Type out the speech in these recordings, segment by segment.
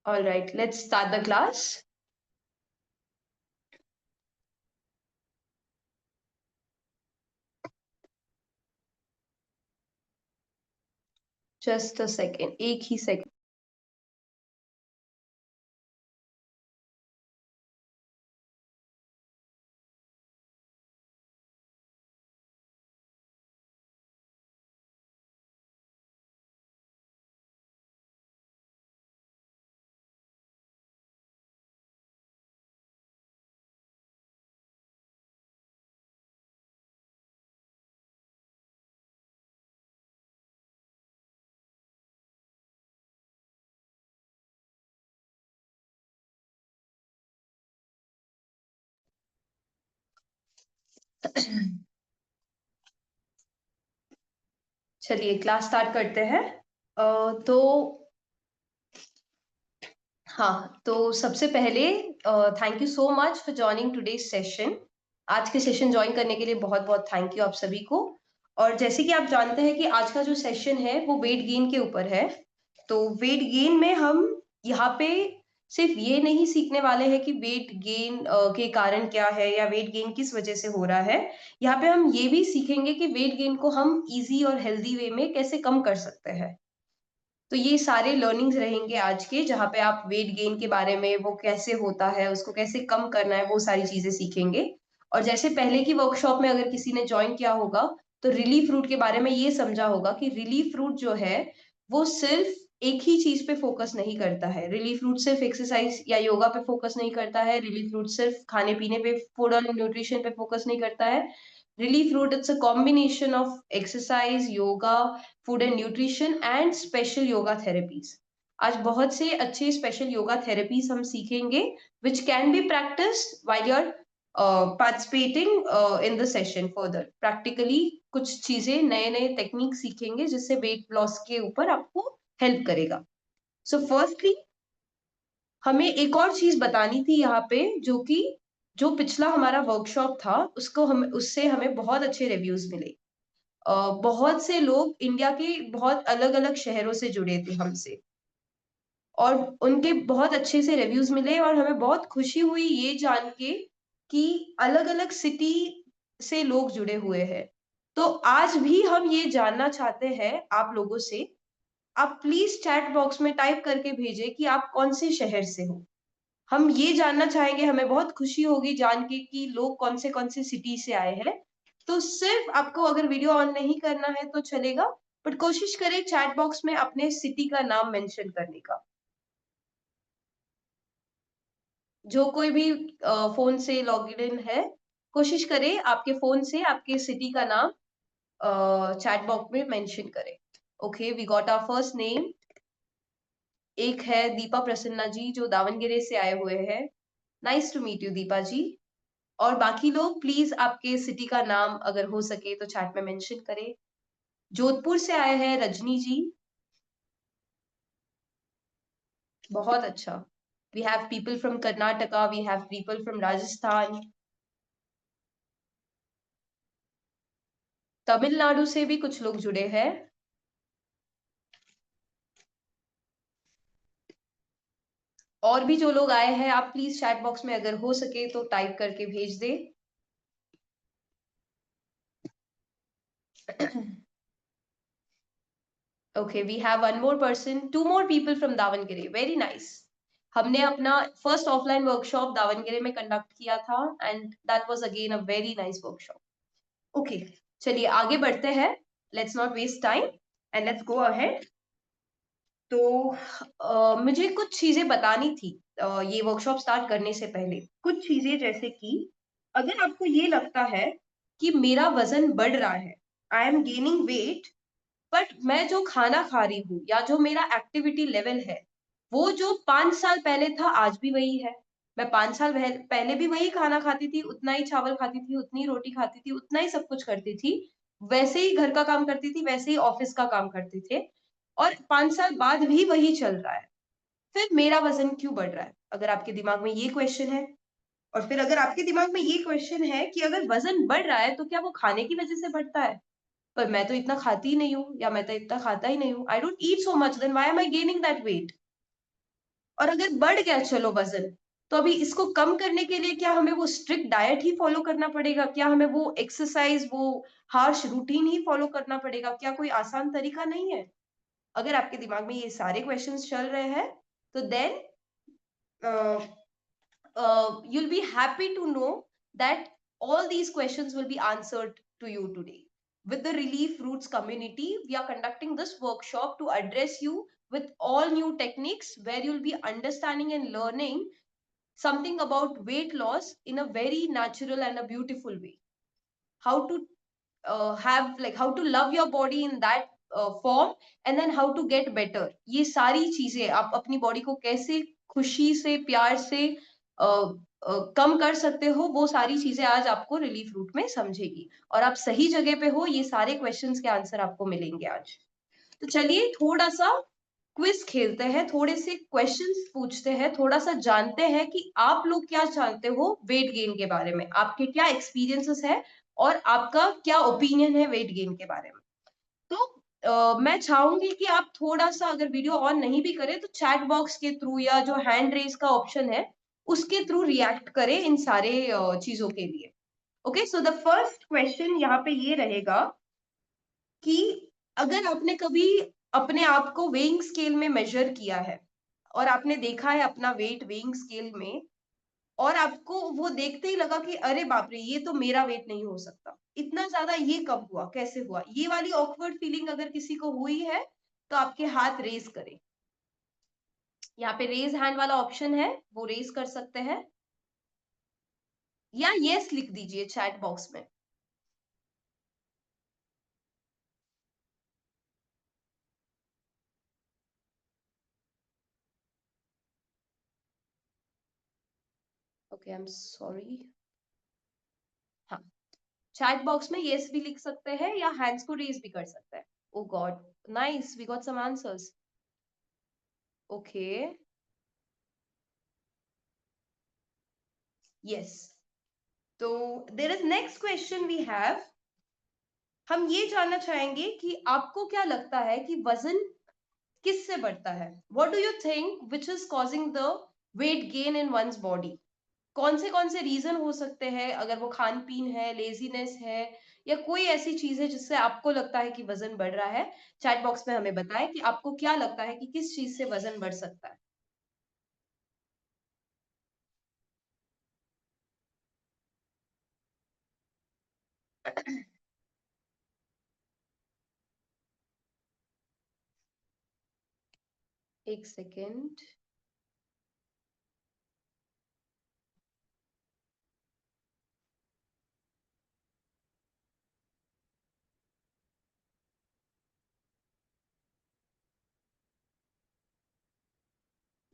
All right, let's start the class. Just a second, एक ही second. चलिए class start करते हैं। तो हाँ, तो सबसे पहले thank you so much for joining today's session. आज के सेशन ज्वाइन करने के लिए बहुत बहुत थैंक यू आप सभी को। और जैसे कि आप जानते हैं कि आज का जो सेशन है वो वेट गेन के ऊपर है। तो वेट गेन में हम यहाँ पे सिर्फ ये नहीं सीखने वाले हैं कि वेट गेन के कारण क्या है या वेट गेन किस वजह से हो रहा है। यहाँ पे हम ये भी सीखेंगे कि वेट गेन को हम इजी और हेल्दी वे में कैसे कम कर सकते हैं। तो ये सारे लर्निंग्स रहेंगे आज के, जहाँ पे आप वेट गेन के बारे में, वो कैसे होता है, उसको कैसे कम करना है, वो सारी चीजें सीखेंगे। और जैसे पहले की वर्कशॉप में अगर किसी ने ज्वाइन किया होगा तो रिलीफ रूट के बारे में ये समझा होगा कि रिलीफ रूट जो है वो सिर्फ एक ही चीज पे फोकस नहीं करता है। रिलीफ रूट सिर्फ एक्सरसाइज या योगा पे फोकस नहीं करता है। रिलीफ रूट सिर्फ खाने पीने पे, फूड और न्यूट्रिशन पे फोकस नहीं करता है। Relief root it's a combination of exercise, yoga, food and nutrition and special yoga therapies. आज बहुत से अच्छे स्पेशल योगा थेरेपीज हम सीखेंगे which can be practice while you are participating in the session. Further practically कुछ चीजें, नए नए टेक्निक सीखेंगे जिससे वेट लॉस के ऊपर आपको हेल्प करेगा। सो फर्स्टली हमें एक और चीज बतानी थी यहाँ पे, जो कि जो पिछला हमारा वर्कशॉप था उसको हम उससे हमें बहुत अच्छे रिव्यूज मिले। बहुत से लोग इंडिया के बहुत अलग अलग शहरों से जुड़े थे हमसे, और उनके बहुत अच्छे से रिव्यूज मिले और हमें बहुत खुशी हुई ये जान के कि अलग अलग सिटी से लोग जुड़े हुए हैं। तो आज भी हम ये जानना चाहते हैं आप लोगों से, आप प्लीज चैट बॉक्स में टाइप करके भेजें कि आप कौन से शहर से हो। हम ये जानना चाहेंगे, हमें बहुत खुशी होगी जान के कि लोग कौन से सिटी से आए हैं। तो सिर्फ आपको अगर वीडियो ऑन नहीं करना है तो चलेगा, बट कोशिश करें चैट बॉक्स में अपने सिटी का नाम मेंशन करने का। जो कोई भी फोन से लॉग इन है, कोशिश करें आपके फोन से आपके सिटी का नाम चैट बॉक्स में मेंशन करें। Okay, we got our first name. एक है दीपा प्रसन्ना जी जो दावनगिरे से आए हुए हैं। Nice to meet you Deepa ji. और बाकी लोग प्लीज आपके सिटी का नाम अगर हो सके तो चैट में मेंशन करें। जोधपुर से आए हैं रजनी जी। बहुत अच्छा। We have people from Karnataka, we have people from Rajasthan. Tamil Nadu से भी कुछ लोग जुड़े हैं। और भी जो लोग आए हैं आप प्लीज चैट बॉक्स में अगर हो सके तो टाइप करके भेज दे। Okay, we have one more person, two more people from Davangere. Very nice. हमने अपना फर्स्ट ऑफलाइन वर्कशॉप दावनगिरी में कंडक्ट किया था and that was again a very nice workshop. Okay, चलिए आगे बढ़ते हैं। Let's not waste time and let's go ahead. तो मुझे कुछ चीजें बतानी थी ये वर्कशॉप स्टार्ट करने से पहले। कुछ चीजें जैसे कि अगर आपको ये लगता है कि मेरा वजन बढ़ रहा है, I am gaining weight, but मैं जो खाना खा रही हूँ या जो मेरा एक्टिविटी लेवल है वो जो 5 साल पहले था आज भी वही है। मैं 5 साल पहले भी वही खाना खाती थी, उतना ही चावल खाती थी, उतनी ही रोटी खाती थी, उतना ही सब कुछ करती थी, वैसे ही घर का काम करती थी, वैसे ही ऑफिस का काम करते थे, और 5 साल बाद भी वही चल रहा है। फिर मेरा वजन क्यों बढ़ रहा है? अगर आपके दिमाग में ये क्वेश्चन है, और फिर अगर आपके दिमाग में ये क्वेश्चन है कि अगर वजन बढ़ रहा है तो क्या वो खाने की वजह से बढ़ता है? पर मैं तो इतना खाती ही नहीं हूँ, या मैं तो इतना खाता ही नहीं हूँ, I don't eat so much, then why am I gaining that weight? और अगर बढ़ गया चलो वजन, तो अभी इसको कम करने के लिए क्या हमें वो स्ट्रिक्ट डाइट ही फॉलो करना पड़ेगा? क्या हमें वो एक्सरसाइज, वो हार्श रूटीन ही फॉलो करना पड़ेगा? क्या कोई आसान तरीका नहीं है? अगर आपके दिमाग में ये सारे क्वेश्चंस चल रहे हैं, तो then you'll be happy to know that all these questions will be answered to you today. With the Relief Roots community, we are conducting this workshop to address you with all new techniques where you'll be understanding and learning something about weight loss in a very natural and a beautiful way. How to have, like, how to love your body in that form, and then how to get better. ये सारी चीजें आप अपनी body को कैसे खुशी से, प्यार से कम कर सकते हो, वो सारी चीजें आज आपको रिलीफ रूट में समझेगी। और आप सही जगह पे हो, ये सारे क्वेश्चंस के आंसर आपको मिलेंगे आज। तो चलिए थोड़ा सा क्विज खेलते हैं, थोड़े से क्वेश्चंस पूछते हैं, थोड़ा सा जानते हैं कि आप लोग क्या जानते हो वेट गेन के बारे में, आपके क्या एक्सपीरियंसेस है और आपका क्या ओपिनियन है वेट गेन के बारे में। तो मैं चाहूंगी कि आप थोड़ा सा, अगर वीडियो ऑन नहीं भी करें तो चैट बॉक्स के थ्रू या जो हैंड रेज का ऑप्शन है उसके थ्रू रिएक्ट करें इन सारे चीजों के लिए। Okay, so the first question यहाँ पे ये रहेगा कि अगर आपने कभी अपने आप को वेइंग स्केल में मेजर किया है और आपने देखा है अपना वेट वेइंग स्केल में, और आपको वो देखते ही लगा कि अरे बाप रे, ये तो मेरा वेट नहीं हो सकता, इतना ज्यादा ये कब हुआ, कैसे हुआ, ये वाली ऑकवर्ड फीलिंग अगर किसी को हुई है तो आपके हाथ रेज करें। यहाँ पे रेज हैंड वाला ऑप्शन है, वो रेज कर सकते हैं, या यस लिख दीजिए चैट बॉक्स में। Okay, I am sorry. हाँ, चैट बॉक्स में यस भी लिख सकते हैं या हैंड्स को रेज भी कर सकते हैं। Oh God, nice, we got some answers. Okay, yes. तो there is next question we have. हम ये जानना चाहेंगे कि आपको क्या लगता है कि वजन किससे बढ़ता है? What do you think which is causing the weight gain in one's body? कौन से रीजन हो सकते हैं? अगर वो खान पीन है, लेजीनेस है, या कोई ऐसी चीज है जिससे आपको लगता है कि वजन बढ़ रहा है, चैट बॉक्स में हमें बताएं कि आपको क्या लगता है कि किस चीज से वजन बढ़ सकता है। एक second.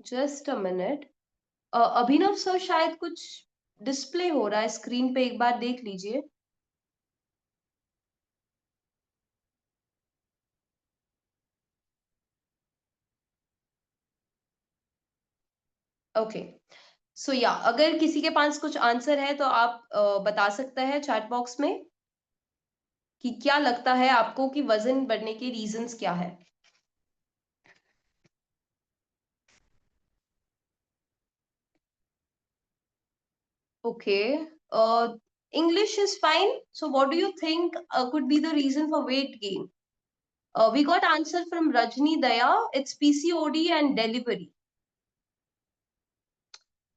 Just a minute. Abhinav sir, शायद कुछ डिस्प्ले हो रहा है स्क्रीन पे, एक बार देख लीजिए। ओके, सो या अगर किसी के पास कुछ आंसर है तो आप बता सकते हैं चैट बॉक्स में कि क्या लगता है आपको कि वजन बढ़ने के रीजंस क्या है। Okay, English is fine. So what do you think could be the reason for weight gain? We got answer from Rajni Daya. It's PCOD and delivery.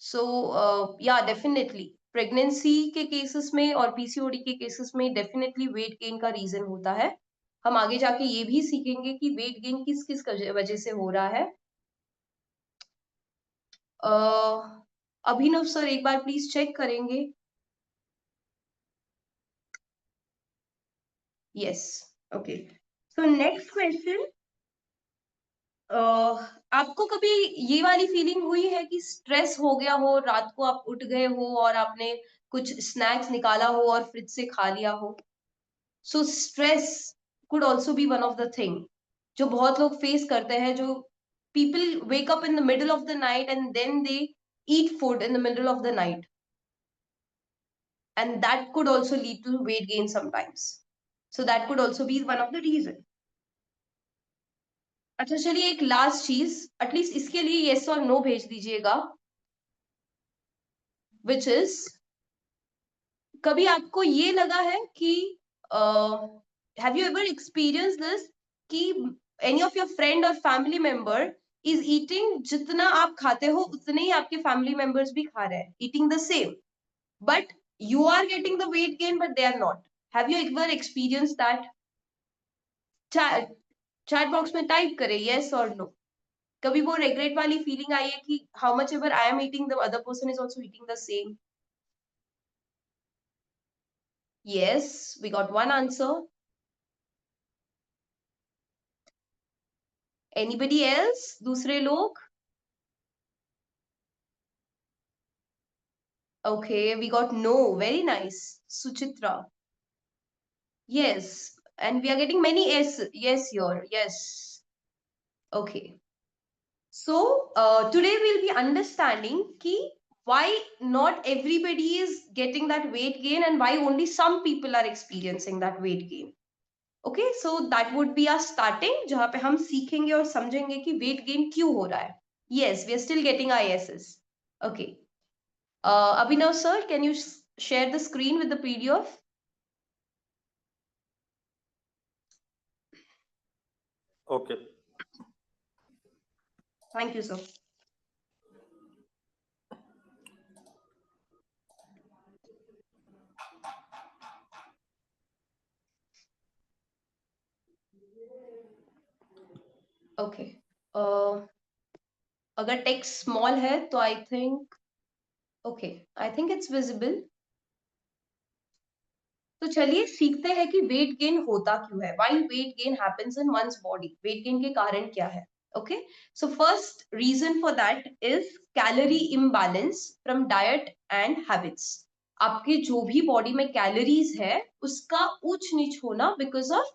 सो या डेफिनेटली प्रेगनेंसी के केसेस में और पीसीओडी के cases में definitely weight gain का reason होता है। हम आगे जाके ये भी सीखेंगे कि वेट गेन किस किस वजह से हो रहा है। अभिनव सर, एक बार प्लीज चेक करेंगे। Yes, okay. So next question. आपको कभी ये वाली फीलिंग हुई है कि स्ट्रेस हो गया हो, रात को आप उठ गए हो और आपने कुछ स्नैक्स निकाला हो और फ्रिज से खा लिया हो? So stress could also be one of the thing जो बहुत लोग फेस करते हैं, जो people wake up in the middle of the night and then they eat food in the middle of the night, and that could also lead to weight gain sometimes. So that could also be one of the reason. अच्छा चलिए, एक last चीज, at least इसके लिए yes और no भेज दीजिएगा, which is, कभी आपको ये लगा है कि have you ever experience this कि एनी ऑफ योर फ्रेंड और फैमिली मेंबर इज ईटिंग, जितना आप खाते हो उतने ही आपके फैमिली मेंबर्स भी खा रहे हैं, eating the same, but you are getting the weight gain but they are not? Have you ever experience that? Chat box में टाइप करें यस और नो। कभी वो रिग्रेट वाली फीलिंग आई है कि how much ever I am eating the other person is also eating the same? Yes, we got one answer. Anybody else, दूसरे लोग? Okay, we got no, very nice, Suchitra. Yes, and we are getting many yes, yes your yes. Okay, so today we'll be understanding ki why not everybody is getting that weight gain and why only some people are experiencing that weight gain. Okay, so that would be our starting, जहाँ पे हम सीखेंगे और समझेंगे कि weight gain क्यों हो रहा है. Yes, we are still getting ISS. Okay, Abhinav sir, can you share the screen with the PDF? Okay. Thank you sir. Okay, अगर टेक्स्ट स्मॉल है तो I think, okay, I think it's visible. तो चलिए सीखते हैं कि weight gain होता क्यों है, why weight gain happens in one's body, weight gain के कारण क्या है। Okay, so first reason for that is calorie imbalance from diet and habits. आपके जो भी बॉडी में कैलोरीज है उसका ऊंच नीच होना बिकॉज ऑफ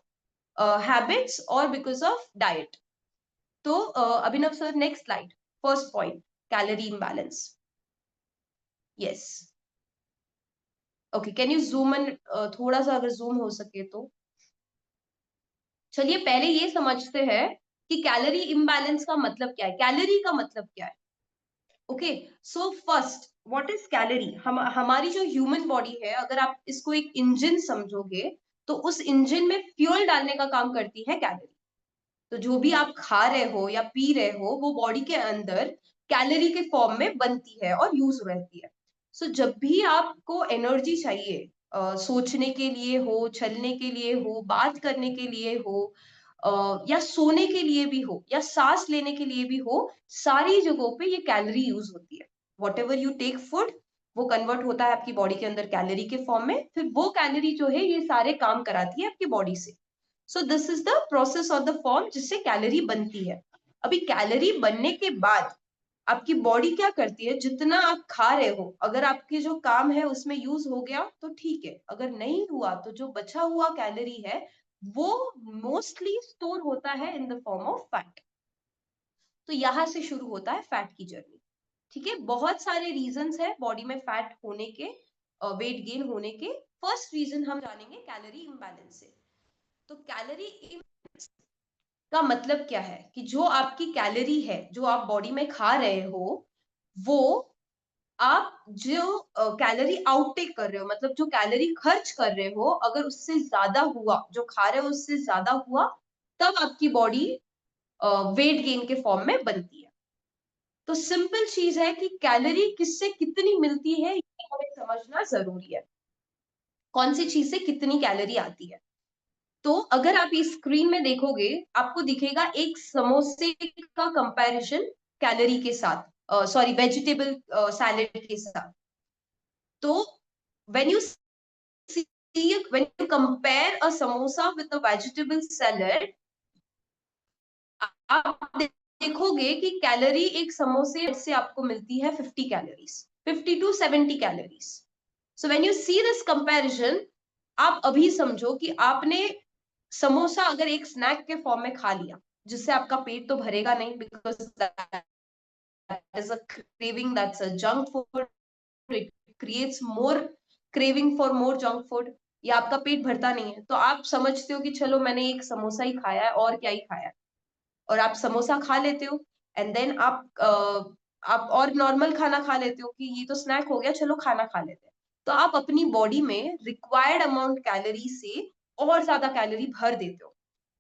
हैबिट्स और बिकॉज ऑफ डाइट। तो Abhinav sir, next slide, first point, calorie imbalance. Yes, okay, can you zoom in, थोड़ा सा अगर जूम हो सके तो। चलिए पहले ये समझते हैं कि कैलोरी इम्बैलेंस का मतलब क्या है, कैलोरी का मतलब क्या है। Okay, so first, what is calorie? हमारी जो ह्यूमन बॉडी है, अगर आप इसको एक इंजन समझोगे तो उस इंजन में फ्यूल डालने का काम करती है कैलोरी। तो जो भी आप खा रहे हो या पी रहे हो वो बॉडी के अंदर कैलोरी के फॉर्म में बनती है और यूज रहती है। सो जब भी आपको एनर्जी चाहिए, सोचने के लिए हो, चलने के लिए हो, बात करने के लिए हो, या सोने के लिए भी हो, या सांस लेने के लिए भी हो, सारी जगहों पे ये कैलोरी यूज होती है। What ever you take food, वो कन्वर्ट होता है आपकी बॉडी के अंदर कैलोरी के फॉर्म में, फिर वो कैलोरी जो है ये सारे काम कराती है आपकी बॉडी से। So this is the process of the form जिससे कैलोरी बनती है। अभी कैलोरी बनने के बाद आपकी बॉडी क्या करती है, जितना आप खा रहे हो, अगर आपके जो काम है उसमें यूज हो गया तो ठीक है, अगर नहीं हुआ तो जो बचा हुआ कैलोरी है वो मोस्टली स्टोर होता है in the form of fat. तो यहां से शुरू होता है फैट की जर्नी। ठीक है, बहुत सारे रीजंस है बॉडी में फैट होने के, वेट गेन होने के। फर्स्ट रीजन हम जानेंगे कैलोरी इम्बैलेंस से। तो कैलोरी का मतलब क्या है कि जो आपकी कैलोरी है, जो आप बॉडी में खा रहे हो, वो आप जो कैलोरी आउटटेक कर रहे हो, मतलब जो कैलोरी खर्च कर रहे हो, अगर उससे ज्यादा हुआ, जो खा रहे हो उससे ज्यादा हुआ, तब आपकी बॉडी वेट गेन के फॉर्म में बनती है। तो सिंपल चीज है कि कैलोरी किससे कितनी मिलती है ये हमें समझना जरूरी है, कौन सी चीज से कितनी कैलोरी आती है। तो अगर आप इस स्क्रीन में देखोगे आपको दिखेगा एक समोसे का कंपैरिजन कैलोरी के साथ, सॉरी वेजिटेबल सैलेड के साथ। तो when you see, when you compare a samosa with a vegetable salad, आप देखोगे कि कैलोरी एक समोसे से आपको मिलती है 50 calories, 50 to 70 calories. So when you see this comparison, आप अभी समझो कि आपने समोसा अगर एक स्नैक के फॉर्म में खा लिया, जिससे आपका पेट तो भरेगा नहीं, because that is a craving, that's a junk food, it creates more craving for more junk food, या आपका पेट भरता नहीं है, तो आप समझते हो कि चलो मैंने एक समोसा ही खाया है और क्या ही खाया है। और आप समोसा खा लेते हो एंड देन आप और नॉर्मल खाना खा लेते हो कि ये तो स्नैक हो गया, चलो खाना खा लेते हैं, तो आप अपनी बॉडी में रिक्वायर्ड अमाउंट कैलोरी से और ज्यादा कैलोरी भर देते हो।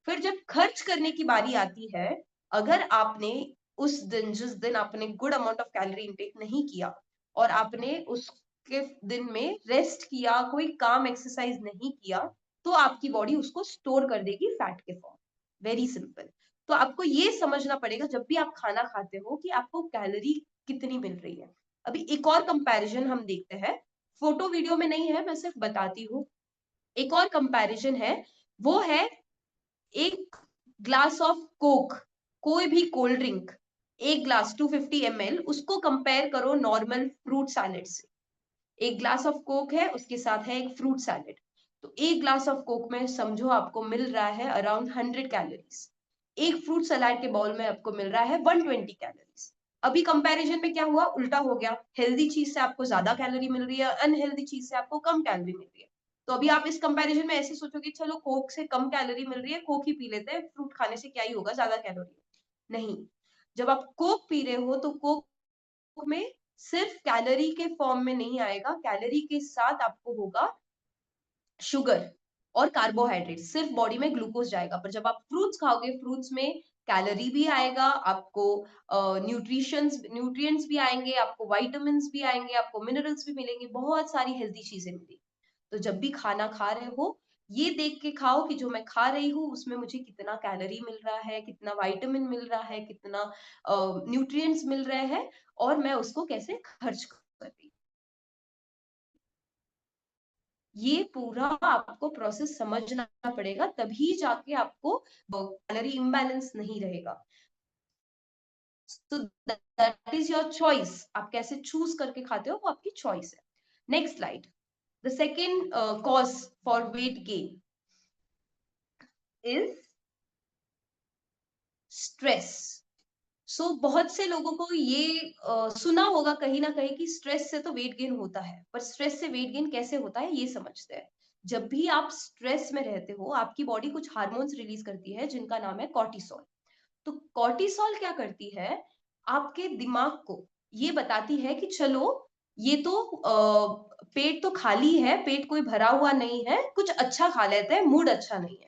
फिर जब खर्च करने की बारी आती है, अगर आपने उस दिन, जिस दिन आपने good amount of calorie intake नहीं किया और आपने उसके दिन में रेस्ट किया, कोई काम एक्सरसाइज नहीं किया, तो आपकी बॉडी उसको स्टोर कर देगी फैट के फॉर्म। Very simple. तो आपको ये समझना पड़ेगा जब भी आप खाना खाते हो कि आपको कैलोरी कितनी मिल रही है। अभी एक और कंपैरिजन हम देखते हैं, फोटो वीडियो में नहीं है, मैं सिर्फ बताती हूँ। एक और कंपैरिजन है, वो है एक ग्लास ऑफ कोक, कोई भी कोल्ड ड्रिंक, एक ग्लास 250 ml, उसको कंपेयर करो नॉर्मल फ्रूट सैलेड से। एक ग्लास ऑफ कोक है, उसके साथ है एक फ्रूट सैलेड, तो एक ग्लास ऑफ कोक में समझो आपको मिल रहा है अराउंड 100 कैलोरीज, एक फ्रूट सलाद के बाउल में आपको मिल रहा है 120 कैलोरीज। अभी कंपैरिजन में क्या हुआ, उल्टा हो गया, हेल्दी चीज से आपको ज्यादा कैलोरी मिल रही है, अनहेल्दी चीज से आपको कम कैलोरी मिल रही है। तो अभी आप इस कंपैरिजन में ऐसे सोचोगे चलो कोक से कम कैलोरी मिल रही है, कोक ही पी लेते हैं, फ्रूट खाने से क्या ही होगा, ज्यादा कैलोरी नहीं। जब आप कोक पी रहे हो तो कोक में सिर्फ कैलोरी के फॉर्म में नहीं आएगा, कैलोरी के साथ आपको होगा शुगर और कार्बोहाइड्रेट, सिर्फ बॉडी में ग्लूकोज जाएगा। पर जब आप फ्रूट्स खाओगे, फ्रूट्स में कैलोरी भी आएगा, आपको न्यूट्रिएंट्स भी आएंगे, आपको विटामिन्स भी आएंगे, आपको मिनरल्स भी मिलेंगे, बहुत सारी हेल्दी चीजें मिलेंगी। तो जब भी खाना खा रहे हो, ये देख के खाओ कि जो मैं खा रही हूँ उसमें मुझे कितना कैलोरी मिल रहा है, कितना विटामिन मिल रहा है, कितना न्यूट्रिएंट्स मिल रहे हैं, और मैं उसको कैसे खर्च कर रही हूँ। ये पूरा आपको प्रोसेस समझना पड़ेगा, तभी जाके आपको कैलोरी इम्बैलेंस नहीं रहेगा। तो दैट इज योर चॉइस, आप कैसे चूज करके खाते हो वो आपकी चॉइस है। Next slide. The second cause for weight gain is stress. So बहुत से लोगों को ये सुना होगा कहीं ना कहीं कि स्ट्रेस से तो वेट गेन होता है, पर स्ट्रेस से वेट गेन कैसे होता है ये समझते हैं। जब भी आप स्ट्रेस में रहते हो, आपकी बॉडी कुछ हार्मोन्स रिलीज करती है जिनका नाम है कॉर्टिसोल। तो कॉर्टिसोल क्या करती है, आपके दिमाग को ये बताती है कि चलो ये तो पेट तो खाली है, पेट कोई भरा हुआ नहीं है, कुछ अच्छा खा लेते हैं, मूड अच्छा नहीं है।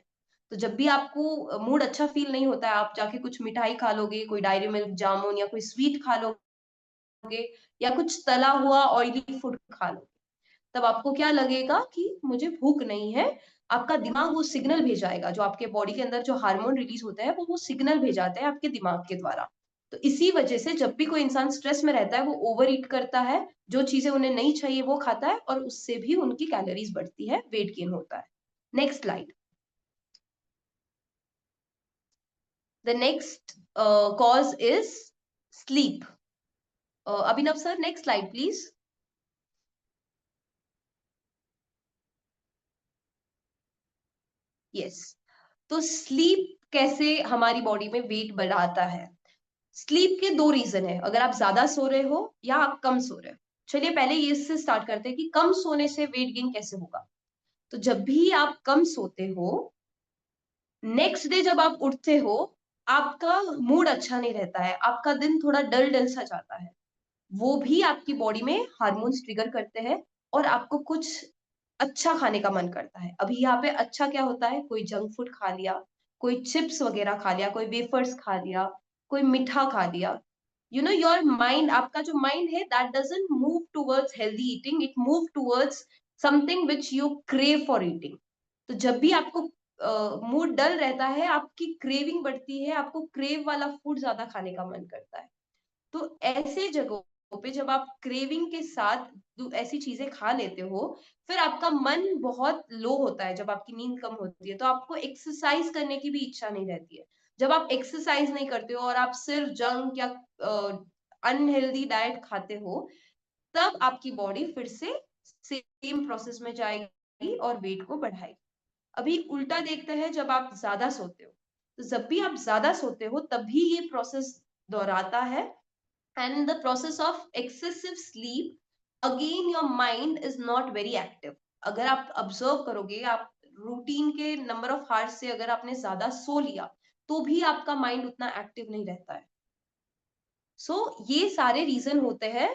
तो जब भी आपको मूड अच्छा फील नहीं होता है, आप जाके कुछ मिठाई खा लोगे, कोई डायरी मिल्क, जामुन या कोई स्वीट खा लोगे, या कुछ तला हुआ ऑयली फूड खा लोगे, तब आपको क्या लगेगा कि मुझे भूख नहीं है। आपका दिमाग वो सिग्नल भेजाएगा, जो आपके बॉडी के अंदर जो हार्मोन रिलीज होते हैं वो सिग्नल भेजाते हैं आपके दिमाग के द्वारा। तो इसी वजह से जब भी कोई इंसान स्ट्रेस में रहता है, वो ओवर ईट करता है, जो चीजें उन्हें नहीं चाहिए वो खाता है, और उससे भी उनकी कैलोरीज बढ़ती है, वेट गेन होता है। Next slide. The next cause is sleep. Abhinav sir, next slide please. Yes. तो स्लीप कैसे हमारी बॉडी में वेट बढ़ाता है। स्लीप के दो रीजन है, अगर आप ज्यादा सो रहे हो या आप कम सो रहे हो। चलिए पहले ये इससे स्टार्ट करते हैं कि कम सोने से वेट गेन कैसे होगा। तो जब भी आप कम सोते हो, नेक्स्ट डे जब आप उठते हो, आपका मूड अच्छा नहीं रहता है, आपका दिन थोड़ा डल डल सा जाता है। वो भी आपकी बॉडी में हार्मोन्स ट्रिगर करते हैं, और आपको कुछ अच्छा खाने का मन करता है। अभी यहाँ पे अच्छा क्या होता है, कोई जंक फूड खा लिया, कोई चिप्स वगैरह खा लिया, कोई वेफर्स खा लिया, कोई मीठा खा लिया। यू नो योर माइंड, आपका जो माइंड है, that doesn't move towards healthy eating, it move towards something which you crave for eating. तो जब भी आपको मूड डल रहता है, आपकी क्रेविंग बढ़ती है, आपको क्रेव वाला फूड ज्यादा खाने का मन करता है। तो ऐसे जगहों पे जब आप क्रेविंग के साथ ऐसी चीजें खा लेते हो, फिर आपका मन बहुत लो होता है, जब आपकी नींद कम होती है तो आपको एक्सरसाइज करने की भी इच्छा नहीं रहती है। जब आप एक्सरसाइज नहीं करते हो और आप सिर्फ जंक या अनहेल्दी डाइट खाते हो, तब आपकी बॉडी फिर से सेम प्रोसेस में जाएगी और वेट को बढ़ाएगी। अभी उल्टा देखते हैं, जब आप ज्यादा सोते हो, तो जब भी आप ज्यादा सोते हो तभी ये प्रोसेस दोहराता है। and the process of excessive sleep, again your mind is not very active। अगर आप ऑब्जर्व करोगे, आप रूटीन के नंबर ऑफ हार्स से अगर आपने ज्यादा सो लिया, तो भी आपका माइंड उतना एक्टिव नहीं रहता है। ये सारे रीजन होते हैं।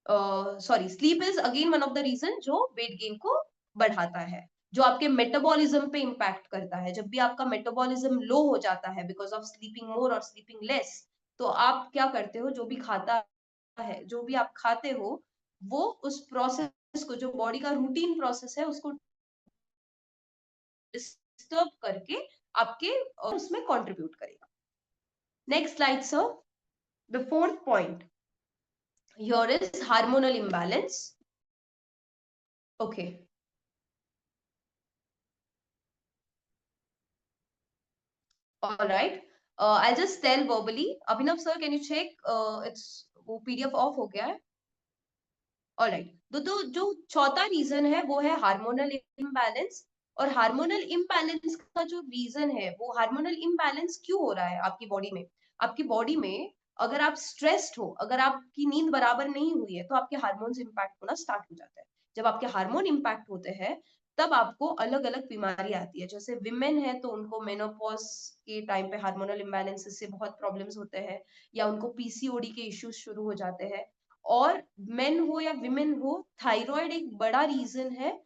Sorry, sleep is again one of the reason जो वेट गेन को बढ़ाता है, जो आपके मेटाबॉलिज्म पे इम्पैक्ट करता है। जब भी आपका मेटाबॉलिज्म लो हो जाता है बिकॉज ऑफ स्लीपिंग मोर और स्लीपिंग लेस, तो आप क्या करते हो, जो भी खाता है, जो भी आप खाते हो, वो उस प्रोसेस को, जो बॉडी का रूटीन प्रोसेस है, उसको डिस्टर्ब करके आपके उसमें कंट्रीब्यूट करेगा। Next slide sir. The fourth point here is hormonal imbalance. Okay. All right. I'll just tell verbally. Abhinav sir, can you check? It's वो PDF off हो गया है. All right. तो जो चौथा रीजन है वो है हार्मोनल इम्बैलेंस। और हार्मोनल इम्बैलेंस का जो रीजन है, वो हार्मोनल इम्बैलेंस क्यों हो रहा है आपकी बॉडी में? आपकी बॉडी में अगर आप स्ट्रेस्ड हो, अगर आपकी नींद बराबर नहीं हुई है, तो आपके हार्मोन्स इम्पैक्ट होना स्टार्ट हो जाता है। जब आपके हार्मोन इम्पैक्ट होते हैं, तब आपको अलग अलग बीमारी आती है। जैसे विमेन है तो उनको मेनोपॉज के टाइम पे हार्मोनल इम्बैलेंसेस से बहुत प्रॉब्लम्स होते हैं, या उनको पीसीओडी के इश्यूज शुरू हो जाते हैं। और मेन हो या विमेन हो, थायराइड एक बड़ा रीजन है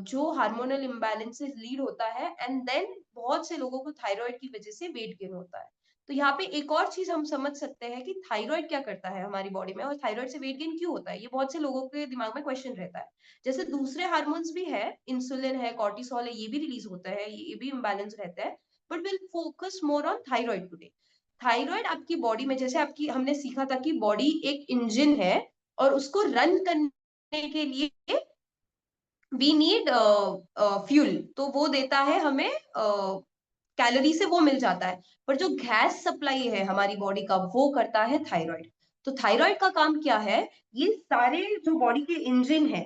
जो हार्मोनल इम्बैलेंस से लीड होता है। एंड देन बहुत से लोगों को थायराइड की वजह से वेट गेन होता है। तो यहाँ पे एक और चीज हम समझ सकते हैं कि थायराइड क्या करता है हमारी बॉडी में, और थायराइड से वेट गेन क्यों होता है। ये बहुत से लोगों के दिमाग में क्वेश्चन रहता है। जैसे दूसरे हार्मोन्स भी है, इंसुलिन है, कॉर्टिसोल है, ये भी रिलीज होता है, ये भी इम्बैलेंस रहता है। But will focus more on thyroid today. Thyroid आपकी बॉडी में, जैसे आपकी हमने सीखा था कि बॉडी एक इंजन है, और उसको रन करने के लिए वी नीड फ्यूल, तो वो देता है हमें, कैलोरी से वो मिल जाता है। पर जो गैस सप्लाई है हमारी बॉडी का, वो करता है थायराइड। तो थायराइड का काम क्या है? ये सारे जो बॉडी के इंजन है,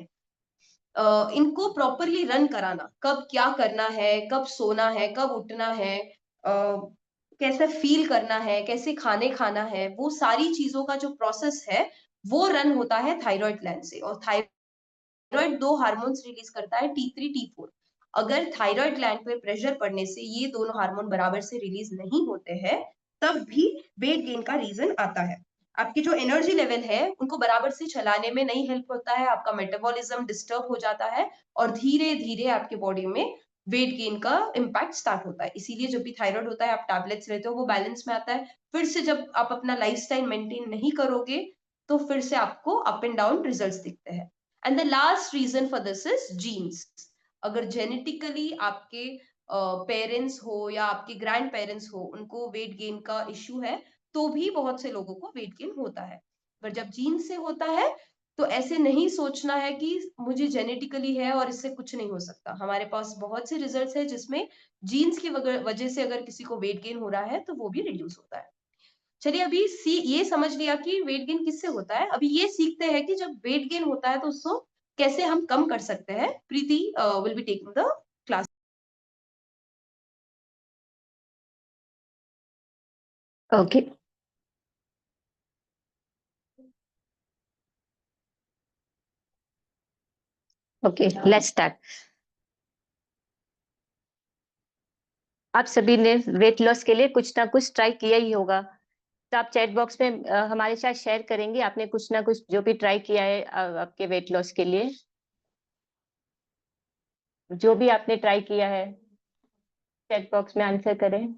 इनको प्रॉपरली रन कराना, कब क्या करना है, कब सोना है, कब उठना है, कैसे फील करना है, कैसे खाने खाना है, वो सारी चीजों का जो प्रोसेस है, वो रन होता है थायराइड ग्लैंड से। और थायराइड दो हार्मोन्स रिलीज करता है, T3 T4। अगर थायराइड ग्लैंड पे प्रेशर पड़ने से ये दोनों हार्मोन बराबर से रिलीज नहीं होते हैं, तब भी वेट गेन का रीजन आता है। आपकी जो एनर्जी लेवल है, उनको बराबर से चलाने में नहीं हेल्प होता है, आपका मेटाबॉलिज्म डिस्टर्ब हो जाता है, और धीरे धीरे आपके बॉडी में वेट गेन का इम्पैक्ट स्टार्ट होता है। इसीलिए जब भी थायराइड होता है, आप टैबलेट्स लेते हो, वो बैलेंस में आता है। फिर से जब आप अपना लाइफस्टाइल मेंटेन नहीं करोगे, तो फिर से आपको अप एंड डाउन रिजल्ट्स दिखते हैं। And the last reason for this is genes. अगर जेनेटिकली आपके पेरेंट्स हो या आपके ग्रैंड पेरेंट्स हो, उनको वेट गेन का इश्यू है, तो भी बहुत से लोगों को वेट गेन होता है। पर जब जीन से होता है, तो ऐसे नहीं सोचना है कि मुझे जेनेटिकली है और इससे कुछ नहीं हो सकता। हमारे पास बहुत से रिजल्ट्स है जिसमें जीन्स की वजह से अगर किसी को वेट गेन हो रहा है, तो वो भी रिड्यूस होता है। चलिए, अभी ये समझ लिया कि वेट गेन किससे होता है। अभी ये सीखते हैं कि जब वेट गेन होता है, तो उसको कैसे हम कम कर सकते हैं। Preeti will be taking the class. Okay, okay, let's start. आप सभी ने वेट लॉस के लिए कुछ ना कुछ ट्राई किया ही होगा। तो आप चैट बॉक्स में हमारे साथ शेयर करेंगे आपने कुछ ना कुछ जो भी ट्राई किया है आपके वेट लॉस के लिए, जो भी आपने ट्राई किया है चैट बॉक्स में आंसर करें।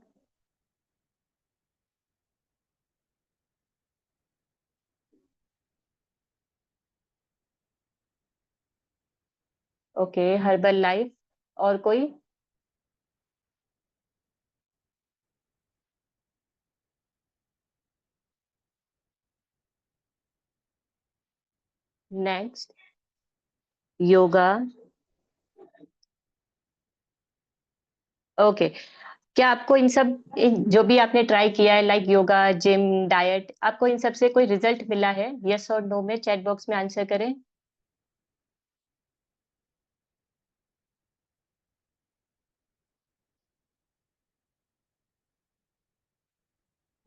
Okay, herbal life. और कोई? नेक्स्ट, योगा। ओके, क्या आपको जो भी आपने ट्राई किया है लाइक योगा, जिम, डाइट, आपको इन सब से कोई रिजल्ट मिला है? यस और नो में चैट बॉक्स में आंसर करें।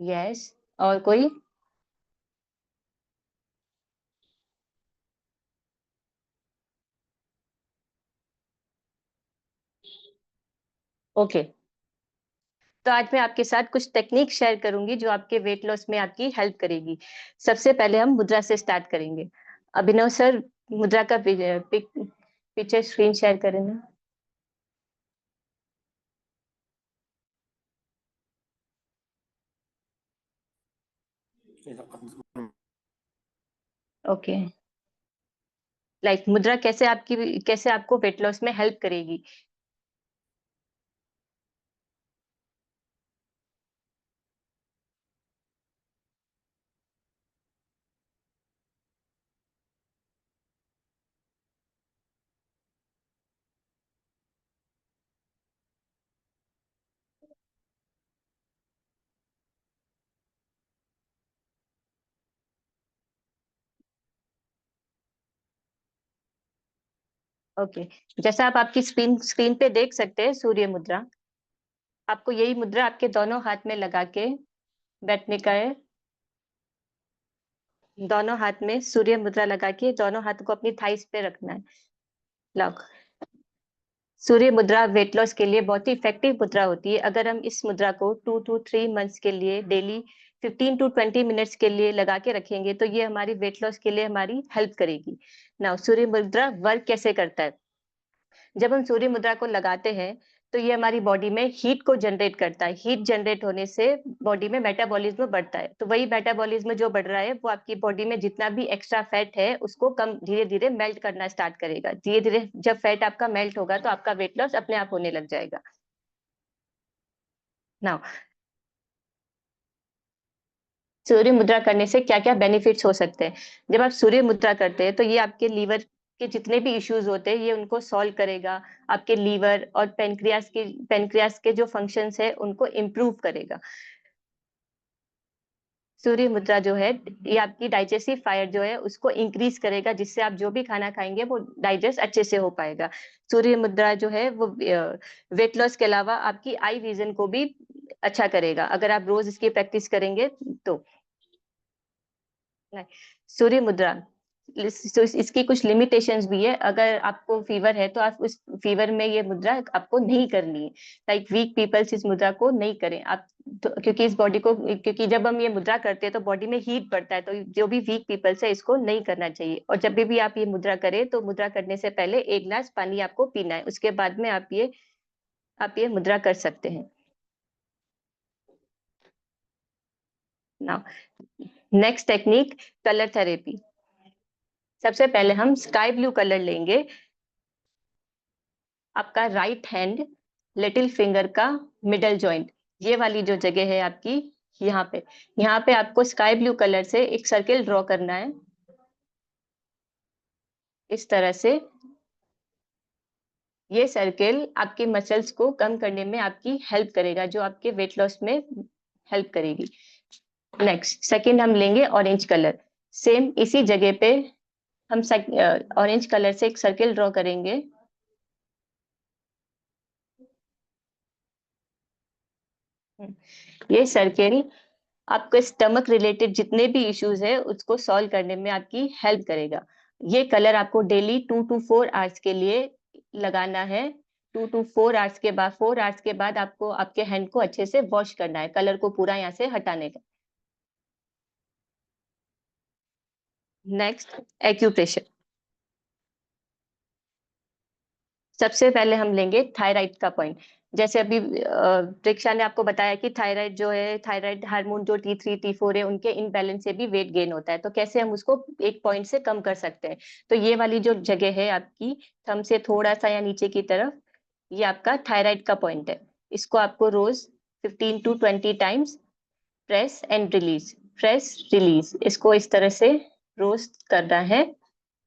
यस। और कोई? ओके, तो आज मैं आपके साथ कुछ टेक्निक शेयर करूंगी जो आपके वेट लॉस में आपकी हेल्प करेगी। सबसे पहले हम मुद्रा से स्टार्ट करेंगे। अभिनव सर, मुद्रा का पिक्चर स्क्रीन शेयर करें ना। ओके। लाइक मुद्रा कैसे आपको वेट लॉस में हेल्प करेगी। ओके, जैसा आप आपकी स्क्रीन पे देख सकते हैं सूर्य मुद्रा। आपको यही मुद्रा आपके दोनों हाथ में लगा के बैठने का है। दोनों हाथ में सूर्य मुद्रा लगा के दोनों हाथ को अपनी थाइस पे रखना है। लॉक। सूर्य मुद्रा वेट लॉस के लिए बहुत ही इफेक्टिव मुद्रा होती है। अगर हम इस मुद्रा को 2 to 3 मंथ्स के लिए डेली 15 to 20 मिनट्स के लिए लगा के रखेंगे तो ये हमारी वेट लॉस के लिए हमारी हेल्प करेगी। नाउ सूर्य मुद्रा वर्क कैसे करता है। जब हम सूर्य मुद्रा को लगाते हैं तो ये हमारी बॉडी में हीट को जनरेट करता है। हीट जनरेट होने से बॉडी में मेटाबॉलिज्म बढ़ता है। तो वही मेटाबॉलिज्म जो बढ़ रहा है वो आपकी बॉडी में जितना भी एक्स्ट्रा फैट है उसको कम धीरे धीरे मेल्ट करना स्टार्ट करेगा। धीरे धीरे जब फैट आपका मेल्ट होगा तो आपका वेट लॉस अपने आप होने लग जाएगा। नाउ सूर्य मुद्रा करने से क्या क्या बेनिफिट्स हो सकते हैं। जब आप सूर्य मुद्रा करते हैं तो ये आपके लीवर के जितने भी इश्यूज होते हैं ये उनको सॉल्व करेगा। आपके लीवर और पेनक्रियास के जो फंक्शंस है उनको इम्प्रूव करेगा। सूर्य मुद्रा जो है ये आपकी डाइजेस्टिव फायर जो है उसको इंक्रीज करेगा, जिससे आप जो भी खाना खाएंगे वो डाइजेस्ट अच्छे से हो पाएगा। सूर्य मुद्रा जो है वो वेट लॉस के अलावा आपकी आई विजन को भी अच्छा करेगा अगर आप रोज इसकी प्रैक्टिस करेंगे तो। नहीं, सूर्य मुद्रा इसकी कुछ लिमिटेशंस भी है। अगर आपको फीवर है तो आप उस फीवर में ये मुद्रा आपको नहीं करनी है। लाइक वीक पीपल्स इस मुद्रा को नहीं करें आप। तो, क्योंकि जब हम ये मुद्रा करते हैं तो बॉडी में हीट बढ़ता है, तो जो भी वीक पीपल्स है इसको नहीं करना चाहिए। और जब भी आप ये मुद्रा करें तो मुद्रा करने से पहले 1 गिलास पानी आपको पीना है। उसके बाद में आप ये मुद्रा कर सकते हैं। Now next technique, colour therapy. सबसे पहले हम स्काई ब्लू कलर लेंगे। आपका राइट हैंड लिटिल फिंगर का मिडल जॉइंट, ये वाली जो जगह है आपकी, यहाँ पे आपको स्काई ब्लू कलर से एक सर्किल ड्रॉ करना है इस तरह से। ये सर्किल आपके मसल्स को कम करने में आपकी हेल्प करेगा, जो आपके वेट लॉस में हेल्प करेगी। नेक्स्ट सेकंड हम लेंगे ऑरेंज कलर। सेम इसी जगह पे हम ऑरेंज कलर से एक सर्किल ड्रॉ करेंगे। ये सर्किल आपके स्टमक रिलेटेड जितने भी इश्यूज है उसको सॉल्व करने में आपकी हेल्प करेगा। ये कलर आपको डेली 2 to 4 आवर्स के लिए लगाना है। 2 to 4 आवर्स के बाद 4 आवर्स के बाद आपको आपके हैंड को अच्छे से वॉश करना है, कलर को पूरा यहाँ से हटाने का। Next acupressure. सबसे पहले हम लेंगे थायराइड का पॉइंट। जैसे अभी प्रेक्षा ने आपको बताया कि थायराइड जो है, थायराइड हार्मोन जो T3 T4 है, उनके इनबैलेंस से भी वेट गेन होता है। तो कैसे हम उसको एक पॉइंट से कम कर सकते हैं। तो ये वाली जो जगह है आपकी थंब से थोड़ा सा या नीचे की तरफ, ये आपका थायराइड का पॉइंट है। इसको आपको रोज 15 to 20 times press and release, press release, इसको इस तरह से रोज करना है।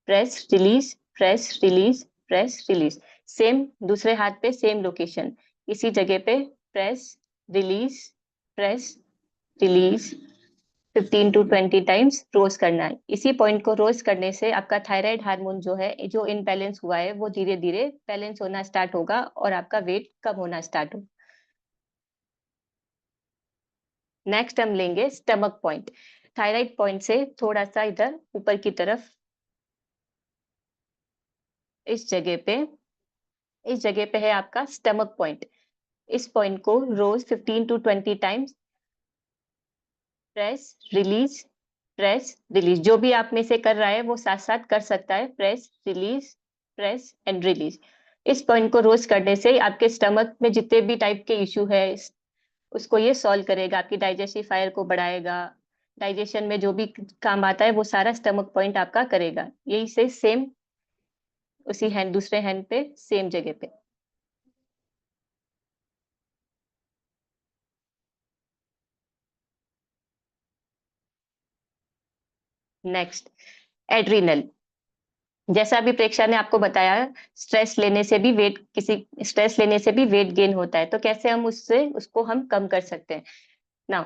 Press release, press release, press release. Same दूसरे हाथ पे सेम लोकेशन, इसी जगह पे press release, press release 15 to 20 times रोज करना है। इसी पॉइंट को रोज करने से आपका थायराइड हार्मोन जो है, जो इनबैलेंस हुआ है, वो धीरे धीरे बैलेंस होना स्टार्ट होगा और आपका वेट कम होना स्टार्ट होगा। नेक्स्ट हम लेंगे स्टमक पॉइंट। थायराइड पॉइंट से थोड़ा सा इधर ऊपर की तरफ, इस जगह पे है आपका स्टमक पॉइंट। इस पॉइंट को रोज 15 to 20 टाइम्स प्रेस रिलीज जो भी आप में से कर रहा है वो साथ साथ कर सकता है। Press and release. इस पॉइंट को रोज करने से आपके स्टमक में जितने भी टाइप के इश्यू है उसको ये सॉल्व करेगा, आपकी डाइजेस्टिव फायर को बढ़ाएगा, डाइजेशन में जो भी काम आता है वो सारा स्टमक पॉइंट आपका करेगा। यही से सेम उसी हैंड दूसरे हैंड पे सेम जगह पे। Next adrenal. जैसा अभी प्रेक्षा ने आपको बताया, स्ट्रेस लेने से भी वेट गेन होता है, तो कैसे हम उसको हम कम कर सकते हैं। नाउ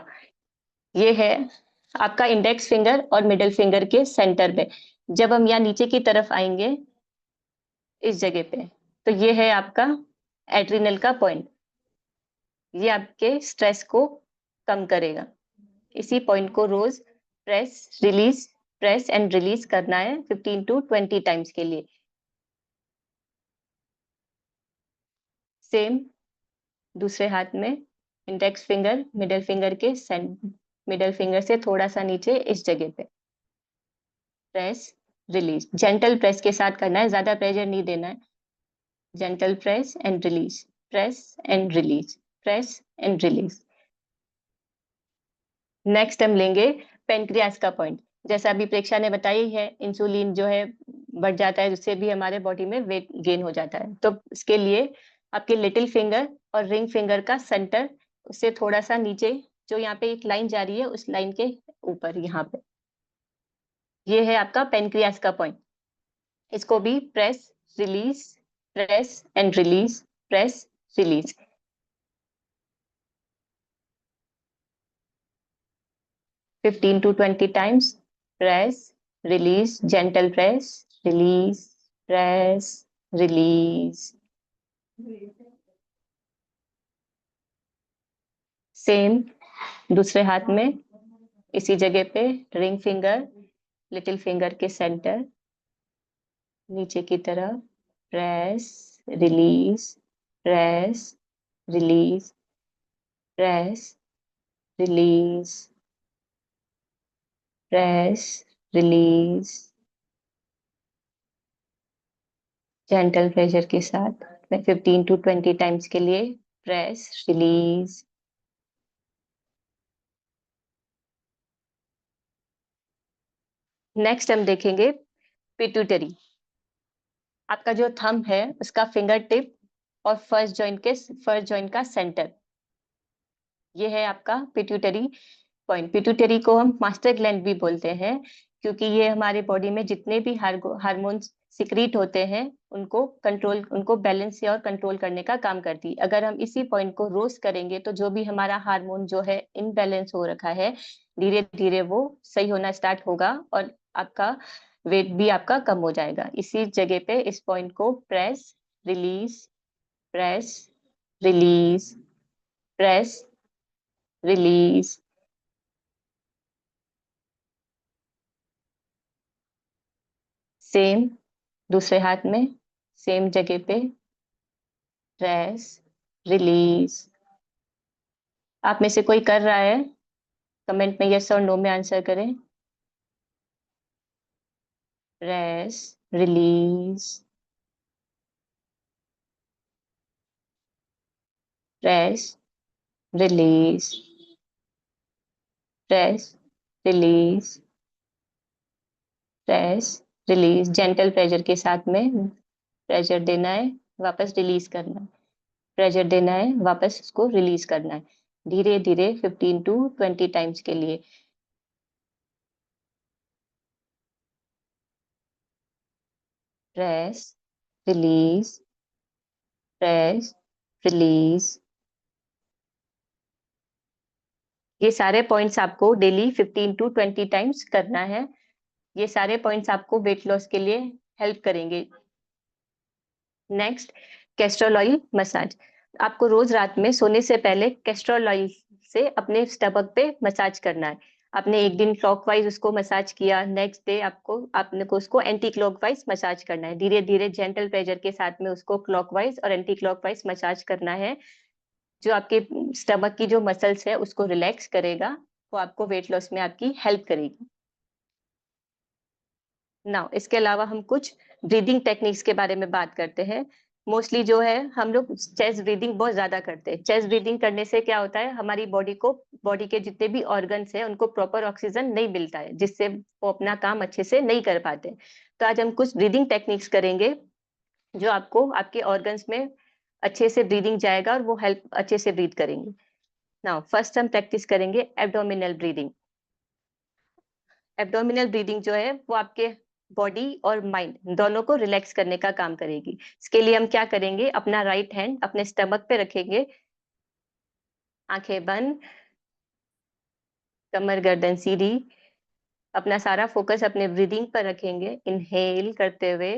ये है आपका इंडेक्स फिंगर और मिडिल फिंगर के सेंटर में। जब हम यहाँ नीचे की तरफ आएंगे इस जगह पे, तो ये है आपका एड्रिनल का पॉइंट। ये आपके स्ट्रेस को कम करेगा। इसी पॉइंट को रोज प्रेस एंड रिलीज करना है 15 to 20 टाइम्स के लिए। सेम दूसरे हाथ में इंडेक्स फिंगर मिडिल फिंगर से थोड़ा सा नीचे इस जगह पे प्रेस रिलीज। जेंटल प्रेस के साथ करना है, ज्यादा प्रेशर नहीं देना है। Gentle press and release, press and release, press and release. Next हम लेंगे पेनक्रियास का पॉइंट। जैसा अभी प्रेक्षा ने बताई है, इंसुलिन जो है बढ़ जाता है, जिससे भी हमारे बॉडी में वेट गेन हो जाता है। तो इसके लिए आपके लिटिल फिंगर और रिंग फिंगर का सेंटर उससे थोड़ा सा नीचे, जो यहाँ पे एक लाइन जा रही है उस लाइन के ऊपर यहाँ पे, ये है आपका पेनक्रियास का पॉइंट। इसको भी release press and release, press release. 15 to 20 times press release, gentle press release, press release। Same दूसरे हाथ में इसी जगह पे रिंग फिंगर लिटिल फिंगर के सेंटर नीचे की तरफ press release, press release, press release, press release. Gentle pressure के साथ 15 to 20 टाइम्स के लिए प्रेस रिलीज। नेक्स्ट हम देखेंगे पिट्यूटरी। आपका जो थंब है उसका फिंगर टिप और फर्स्ट जॉइंट का सेंटर, ये है आपका पिट्यूटरी पॉइंट। पिट्यूटरी को हम मास्टर ग्लैंड भी बोलते हैं, क्योंकि ये हमारे बॉडी में जितने भी हार्मोन्स सिक्रीट होते हैं उनको बैलेंस और कंट्रोल करने का काम करती है। अगर हम इसी पॉइंट को रोज करेंगे तो जो भी हमारा हार्मोन जो है इनबैलेंस हो रखा है, धीरे धीरे वो सही होना स्टार्ट होगा और आपका वेट भी आपका कम हो जाएगा। इसी जगह पे इस पॉइंट को press release, press release, press release. Same दूसरे हाथ में सेम जगह पे प्रेस रिलीज। आप में से कोई कर रहा है, कमेंट में यस और नो में आंसर करें। Press release, press release, press release, press release. Gentle pressure के साथ में प्रेशर देना है, वापस रिलीज करना है, प्रेशर देना है, वापस उसको रिलीज करना है, धीरे धीरे 15 to 20 टाइम्स के लिए। Press release, press release. ये सारे पॉइंट्स आपको डेली 15 to 20 टाइम्स करना है। ये सारे पॉइंट्स आपको वेट लॉस के लिए हेल्प करेंगे। Next castor oil massage. आपको रोज रात में सोने से पहले कैस्ट्रोल ऑयल से अपने स्टमक पे मसाज करना है। आपने एक दिन क्लॉकवाइज उसको मसाज किया, नेक्स्ट डे आपने को उसको एंटी क्लॉकवाइज मसाज करना है। धीरे धीरे जेंटल प्रेशर के साथ में उसको क्लॉकवाइज और एंटी क्लॉकवाइज मसाज करना है। जो आपके स्टमक की जो मसल्स है उसको रिलैक्स करेगा, वो आपको वेट लॉस में आपकी हेल्प करेगी। नाउ इसके अलावा हम कुछ ब्रीदिंग टेक्निक्स के बारे में बात करते हैं। मोस्टली जो है हम लोग चेस्ट ब्रीदिंग बहुत ज़्यादा करते हैं। चेस्ट ब्रीदिंग करने से क्या होता है, हमारी बॉडी के जितने भी ऑर्गन्स हैं उनको प्रॉपर ऑक्सीजन नहीं मिलता है, जिससे वो अपना काम अच्छे से नहीं कर पाते। तो आज हम कुछ ब्रीदिंग टेक्निक्स करेंगे, जो आपको आपके ऑर्गन्स में अच्छे से ब्रीदिंग जाएगा और वो हेल्प अच्छे से ब्रीथ करेंगे। नाउ फर्स्ट हम प्रैक्टिस करेंगे एब्डोमिनल ब्रीदिंग। एब्डोमिनल ब्रीदिंग जो है वो आपके बॉडी और माइंड दोनों को रिलैक्स करने का काम करेगी। इसके लिए हम क्या करेंगे, अपना राइट हैंड अपने स्टमक पे रखेंगे, आंखें बंद, कमर गर्दन सीधी, अपना सारा फोकस अपने ब्रीदिंग पर रखेंगे। इनहेल करते हुए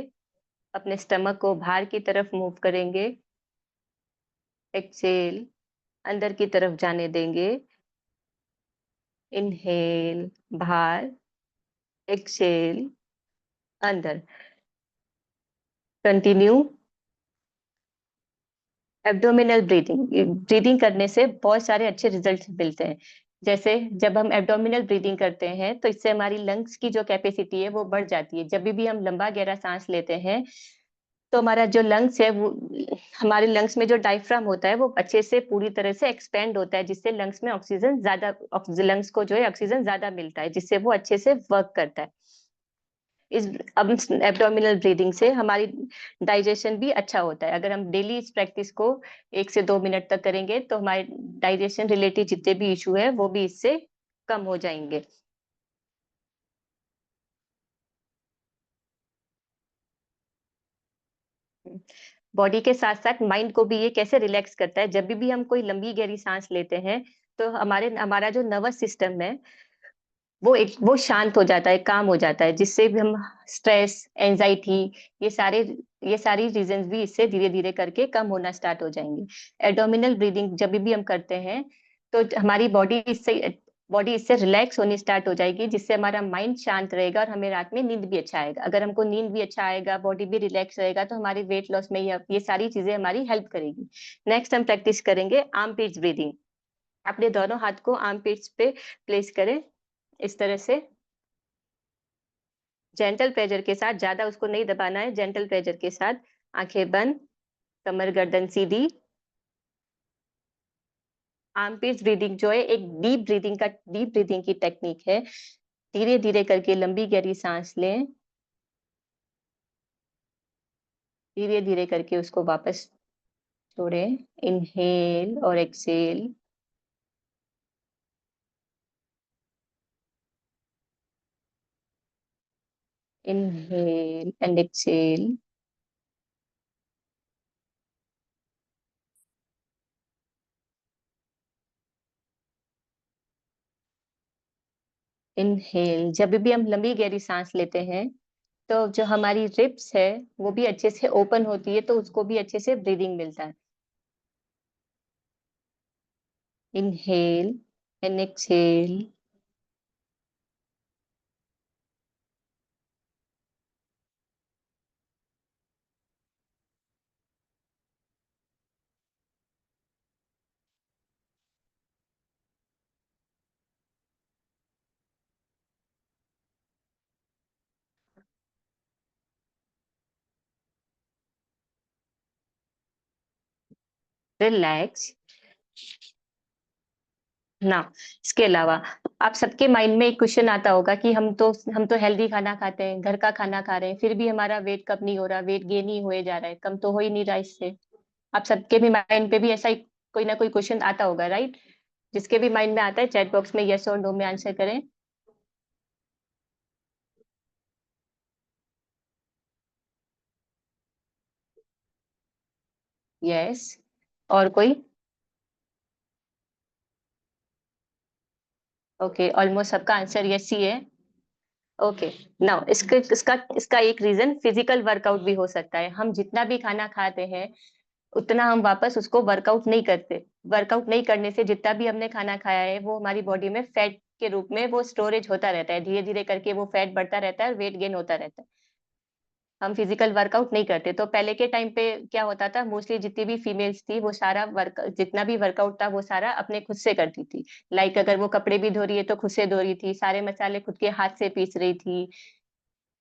अपने स्टमक को बाहर की तरफ मूव करेंगे, एक्सहेल अंदर की तरफ जाने देंगे, इनहेल बाहर, एक्सहेल अंदर। कंटिन्यू एब्डोमिनल ब्रीदिंग करने से बहुत सारे अच्छे रिजल्ट मिलते हैं। जैसे जब हम एब्डोमिनल ब्रीदिंग करते हैं तो इससे हमारी लंग्स की जो कैपेसिटी है वो बढ़ जाती है। जब भी हम लंबा गहरा सांस लेते हैं तो हमारा जो लंग्स है वो, हमारे लंग्स में जो डायफ्राम होता है वो अच्छे से पूरी तरह से एक्सपेंड होता है, जिससे लंग्स में ऑक्सीजन ज्यादा, लंग्स को जो है ऑक्सीजन ज्यादा मिलता है, जिससे वो अच्छे से वर्क करता है। इस अब एब्डोमिनल ब्रीदिंग से हमारी डाइजेशन भी अच्छा होता है। अगर हम डेली इस प्रैक्टिस को 1 से 2 मिनट तक करेंगे तो हमारे डाइजेशन रिलेटेड जितने भी इश्यू है वो भी इससे कम हो जाएंगे। बॉडी के साथ साथ माइंड को भी ये कैसे रिलैक्स करता है, जब भी हम कोई लंबी गहरी सांस लेते हैं तो हमारा जो नर्वस सिस्टम है वो शांत हो जाता है, काम हो जाता है, जिससे भी हम स्ट्रेस, एंजाइटी, ये सारे ये सारी रीजंस भी इससे धीरे-धीरे करके कम होना स्टार्ट हो जाएँगे। एब्डोमिनल ब्रीथिंग जब भी हम करते हैं, तो हमारी बॉडी इससे रिलैक्स होनी स्टार्ट हो जाएगी, जिससे हमारा माइंड शांत रहेगा और हमें रात में नींद भी अच्छा आएगा। अगर हमको नींद भी अच्छा आएगा, बॉडी भी रिलैक्स रहेगा, तो हमारी वेट लॉस में ये सारी चीज़ें हमारी हेल्प करेगी। नेक्स्ट हम प्रैक्टिस करेंगे आर्म पिट्स ब्रीथिंग। अपने दोनों हाथ को आर्म पिट्स पे प्लेस करें, इस तरह से जेंटल प्रेशर के साथ, ज्यादा उसको नहीं दबाना है, जेंटल प्रेशर के साथ आंखें बंद, कमर गर्दन सीधी। आर्मपिट्स ब्रीदिंग जो है एक डीप ब्रीदिंग की टेक्निक है। धीरे धीरे करके लंबी गहरी सांस लें, धीरे धीरे करके उसको वापस छोड़ें। इनहेल और exhale, inhale and exhale, inhale. जब भी हम लंबी गहरी सांस लेते हैं तो जो हमारी रिब्स है वो भी अच्छे से ओपन होती है, तो उसको भी अच्छे से ब्रीदिंग मिलता है। Inhale and exhale, relax. ना इसके अलावा आप सबके माइंड में एक क्वेश्चन आता होगा कि हम तो हेल्दी खाना खाते हैं, घर का खाना खा रहे हैं, फिर भी हमारा वेट कम नहीं हो रहा, वेट गेन ही हुए जा रहा है, कम तो हो ही नहीं रहा इससे। आप सबके भी माइंड पे भी ऐसा ही कोई ना कोई क्वेश्चन आता होगा, राइट? जिसके भी माइंड में आता है चैट बॉक्स में यस और नो में आंसर करें। यस। और कोई? ओके, ऑलमोस्ट सबका आंसर यस ही है। ओके। नाउ इसका एक रीजन फिजिकल वर्कआउट भी हो सकता है। हम जितना भी खाना खाते हैं उतना हम वापस उसको वर्कआउट नहीं करते। वर्कआउट नहीं करने से जितना भी हमने खाना खाया है वो हमारी बॉडी में फैट के रूप में वो स्टोरेज होता रहता है। धीरे-धीरे करके वो फैट बढ़ता रहता है और वेट गेन होता रहता है। हम फिजिकल वर्कआउट नहीं करते। तो पहले के टाइम पे क्या होता था, मोस्टली जितनी भी फीमेल्स थी वो सारा वर्क जितना भी वर्कआउट था वो सारा अपने खुद से करती थी। लाइक अगर वो कपड़े भी धो रही है तो खुद से धो रही थी, सारे मसाले खुद के हाथ से पीस रही थी,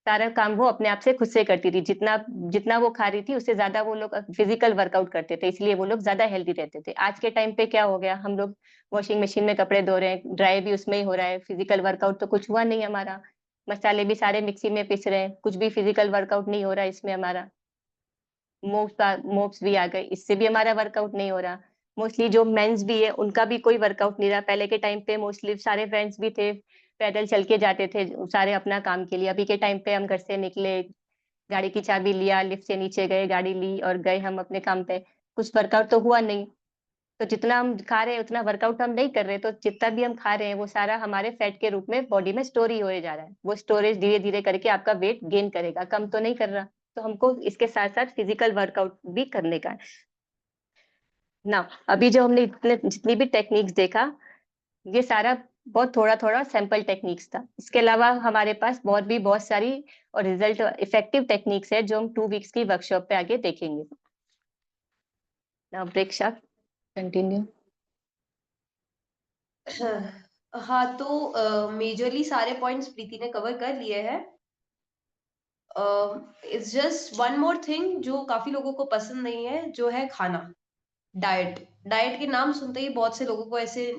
सारा काम वो अपने आप से खुद से करती थी। जितना जितना वो खा रही थी उससे ज़्यादा वो लोग फिजिकल वर्कआउट करते थे, इसलिए वो लोग ज़्यादा हेल्दी रहते थे। आज के टाइम पे क्या हो गया, हम लोग वॉशिंग मशीन में कपड़े धो रहे हैं, ड्राई भी उसमें ही हो रहा है, फिजिकल वर्कआउट तो कुछ हुआ नहीं हमारा। मसाले भी सारे मिक्सी में पीस रहे हैं, कुछ भी फिजिकल वर्कआउट नहीं हो रहा है इसमें हमारा। मोप्स भी आ गए, इससे भी हमारा वर्कआउट नहीं हो रहा। मोस्टली जो मेंस भी है उनका भी कोई वर्कआउट नहीं रहा। पहले के टाइम पे मोस्टली सारे फ्रेंड्स भी थे, पैदल चल के जाते थे सारे अपना काम के लिए। अभी के टाइम पे हम घर से निकले, गाड़ी की चाबी लिया, लिफ्ट से नीचे गए, गाड़ी ली और गए हम अपने काम पे। कुछ वर्कआउट तो हुआ नहीं। तो जितना हम खा रहे हैं उतना वर्कआउट हम नहीं कर रहे, तो जितना भी हम खा रहे हैं वो सारा हमारे फैट के रूप में बॉडी में स्टोर ही होए जा रहा है। वो स्टोरेज धीरे-धीरे करके आपका वेट गेन करेगा, कम तो नहीं कर रहा। तो हमको इसके साथ-साथ फिजिकल वर्कआउट भी करने का है। ना अभी जो हमने इतने जितनी भी टेक्निक्स देखा, ये सारा बहुत थोड़ा-थोड़ा सैंपल टेक्निक्स था। इसके अलावा हमारे पास बहुत सारी और रिजल्ट इफेक्टिव टेक्निक्स है जो हम 2 वीक्स की वर्कशॉप पे आगे देखेंगे। नाउ प्रेक्षा कंटिन्यू। हाँ, तो मेजरली सारे पॉइंट्स प्रीति ने कवर कर लिए हैं। It's just one more thing जो काफी लोगों को पसंद नहीं है, जो है खाना। डाइट डाइट के नाम सुनते ही बहुत से लोगों को ऐसे